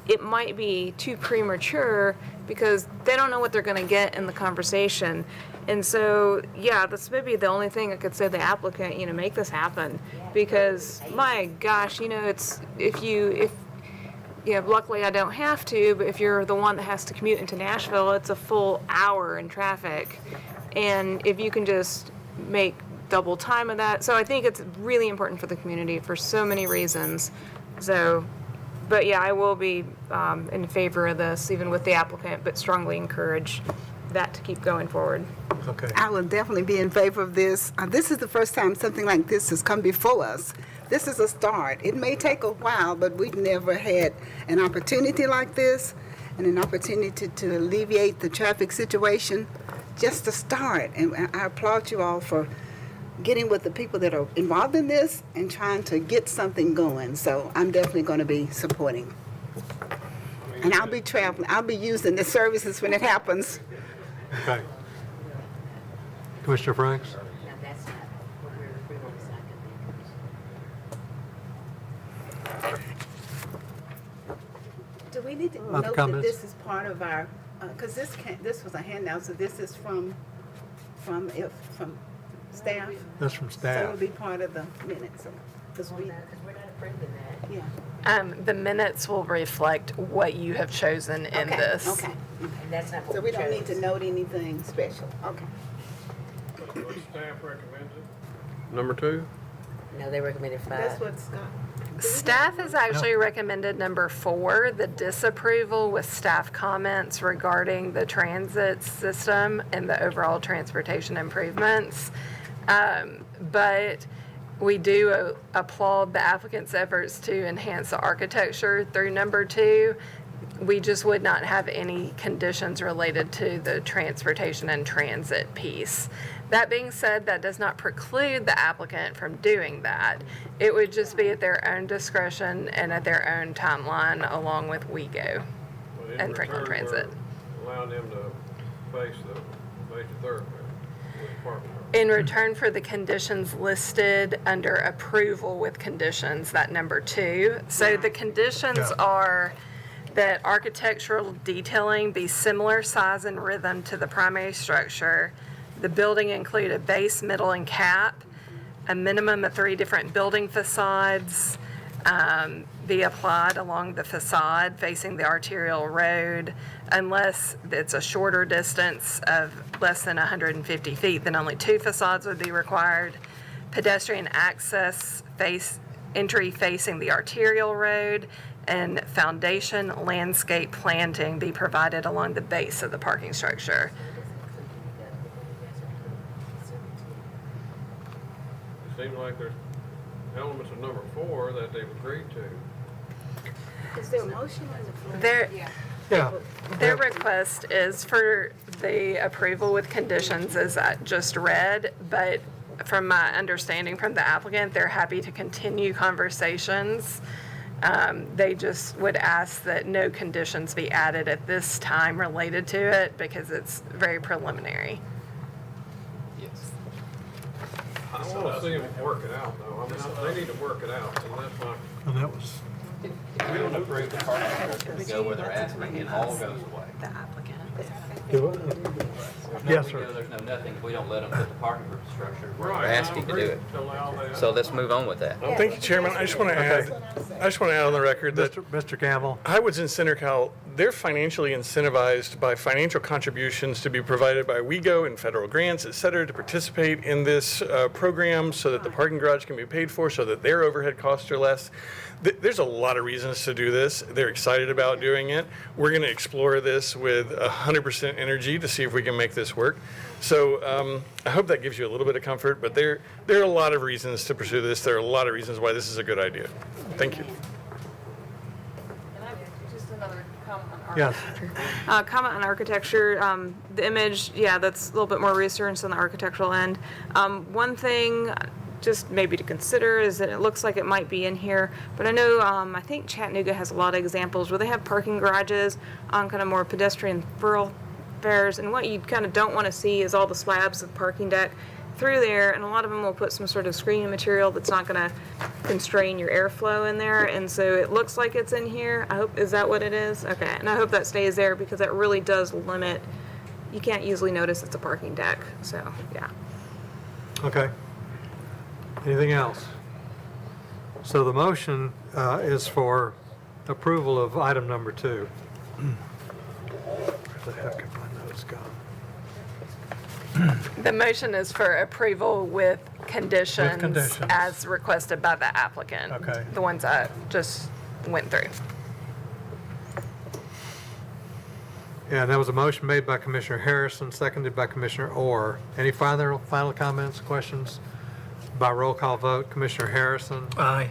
it might be too premature because they don't know what they're going to get in the conversation. And so, yeah, that's maybe the only thing I could say to the applicant, you know, make this happen. Because, my gosh, you know, it's, if luckily I don't have to, but if you're the one that has to commute into Nashville, it's a full hour in traffic. And if you can just make double time of that. So I think it's really important for the community for so many reasons. So, but yeah, I will be in favor of this, even with the applicant, but strongly encourage that to keep going forward. Okay. I will definitely be in favor of this. This is the first time something like this has come before us. This is a start. It may take a while, but we've never had an opportunity like this and an opportunity to alleviate the traffic situation. Just a start. And I applaud you all for getting with the people that are involved in this and trying to get something going. So I'm definitely going to be supporting. And I'll be traveling. I'll be using the services when it happens. Okay. Commissioner Franks? No, that's not what we're approving. Do we need to Other note that comments? this is part of our, because this was a handout, so this is from staff? That's from So staff. it'll be part of the minutes, because we, Because we're not approving that. yeah. The minutes will reflect what you have chosen in Okay, this. Okay, And that's not what so we we don't need chose. to note anything special, okay. What staff recommends it? Number 2? No, they recommended 5. That's what Scott. Staff has actually recommended number 4, the disapproval with staff comments regarding the transit system and the overall transportation improvements. But we do applaud the applicant's efforts to enhance the architecture through number 2. We just would not have any conditions related to the transportation and transit piece. That being said, that does not preclude the applicant from doing that. It would just be at their own discretion and at their own timeline along with WeGo and Franklin Transit. Allowing them to face the major thoroughfare. In return for the conditions listed under approval with conditions, that number 2. So the conditions are that architectural detailing be similar size and rhythm to the primary structure, The building include a base, middle, and cap, a minimum of 3 different building facades be applied along the facade facing the arterial road. Unless it's a shorter distance of less than 150 feet, then only 2 facades would be required. Pedestrian access entry facing the arterial road, and foundation landscape planting be provided along the base of the parking structure. It seems like there's elements of number 4 that they've agreed to. Is there a motion on the floor? Yeah. Their request is for the approval with conditions as I just read, but from my understanding from the applicant, they're happy to continue conversations. They just would ask that no conditions be added at this time related to it because it's very preliminary. I want to see them work it out, though. I mean, they need to work it out, and that's my. And that was, If we don't approve the parking structure to go where they're asking, it all goes away. The applicant. yes, sir. There's no nothing if we don't let them put the parking structure where Right, they're asking to do it. So let's move on with that. Thank you, Chairman. I just want to add on the record that Mr. Campbell? Highwoods and CenterCal, they're financially incentivized by financial contributions to be provided by WEGO and federal grants, et cetera, to participate in this program so that the parking garage can be paid for, so that their overhead costs are less. There's a lot of reasons to do this. They're excited about doing it. We're going to explore this with 100% energy to see if we can make this work. So I hope that gives you a little bit of comfort, but there are a lot of reasons to pursue this. There are a lot of reasons why this is a good idea. Thank you. Just another comment on Yes. Comment on architecture, the image, yeah, that's a little bit more research on the architectural end. One thing, just maybe to consider, is that it looks like it might be in here, but I know, I think Chattanooga has a lot of examples where they have parking garages on kind of more pedestrian thoroughfares, and what you kind of don't want to see is all the slabs of parking deck through there, and a lot of them will put some sort of screening material that's not going to constrain your airflow in there, and so it looks like it's in here. I hope, is that what it is? Okay, and I hope that stays there because that really does limit, you can't easily notice it's a parking deck, so, yeah. Okay. Anything else? So the motion is for approval of item number 2. Where the heck have my notes gone? The motion is for approval with conditions conditions. as requested by the applicant. Okay. The ones I just went through. Yeah, that was a motion made by Commissioner Harrison, seconded by Commissioner Orr. Any final comments, questions? By roll call vote, Commissioner Harrison, Aye.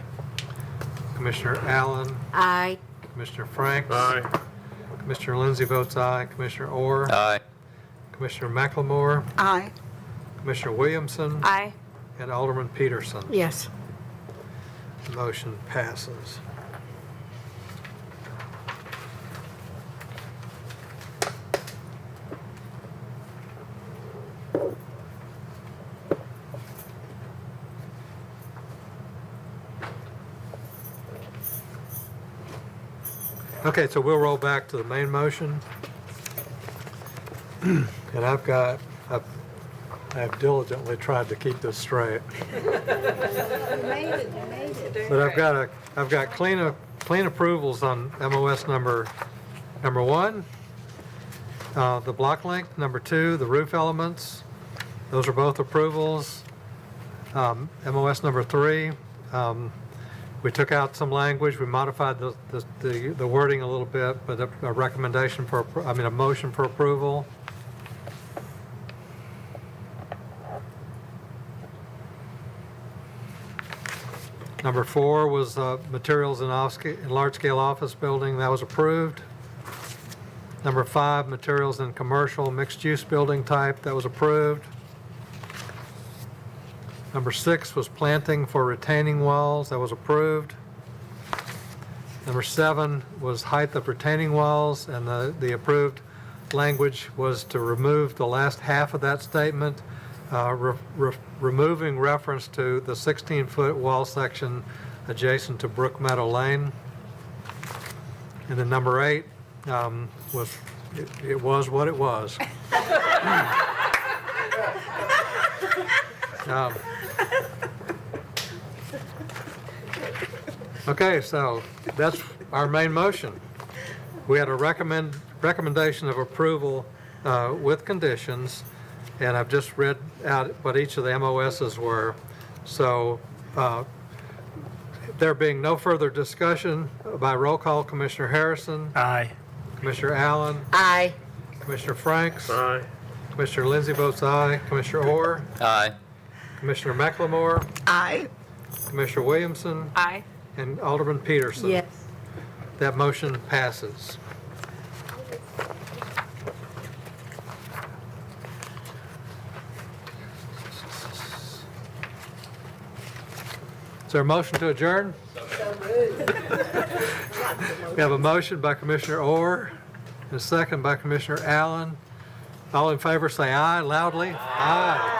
Commissioner Allen, Aye. Commissioner Franks. Aye. Commissioner Lindsay votes aye. Commissioner Orr. Aye. Commissioner McLemore. Aye. Commissioner Williamson. Aye. And Alderman Peterson. Yes. The motion passes. Okay, so we'll roll back to the main motion. And I've diligently tried to keep this straight. You made it. But I've got clean approvals on MOS number 1, the block length, number 2, the roof elements. Those are both approvals. MOS number 3, we took out some language, we modified the wording a little bit, but a recommendation for, a motion for approval. Number 4 was materials in large-scale office building, that was approved. Number 5, materials in commercial mixed-use building type, that was approved. Number 6 was planting for retaining walls, that was approved. Number 7 was height of retaining walls, and the approved language was to remove the last half of that statement, removing reference to the 16-foot wall section adjacent to Brook Meadow Lane. And then number 8 was, it was what it was. Okay, so that's our main motion. We had a recommendation of approval with conditions, and I've just read out what each of the MOSs were. So there being no further discussion, by roll call, Commissioner Harrison, Aye. Commissioner Allen, Aye. Commissioner Franks, Aye. Commissioner Lindsey votes aye, Commissioner Orr, Aye. Commissioner McLemore, Aye. Commissioner Williamson, Aye. and Alderman Peterson. Yes. That motion passes. Is there a motion to adjourn? We have a motion by Commissioner Orr and a second by Commissioner Allen. All in favor say aye loudly. Aye.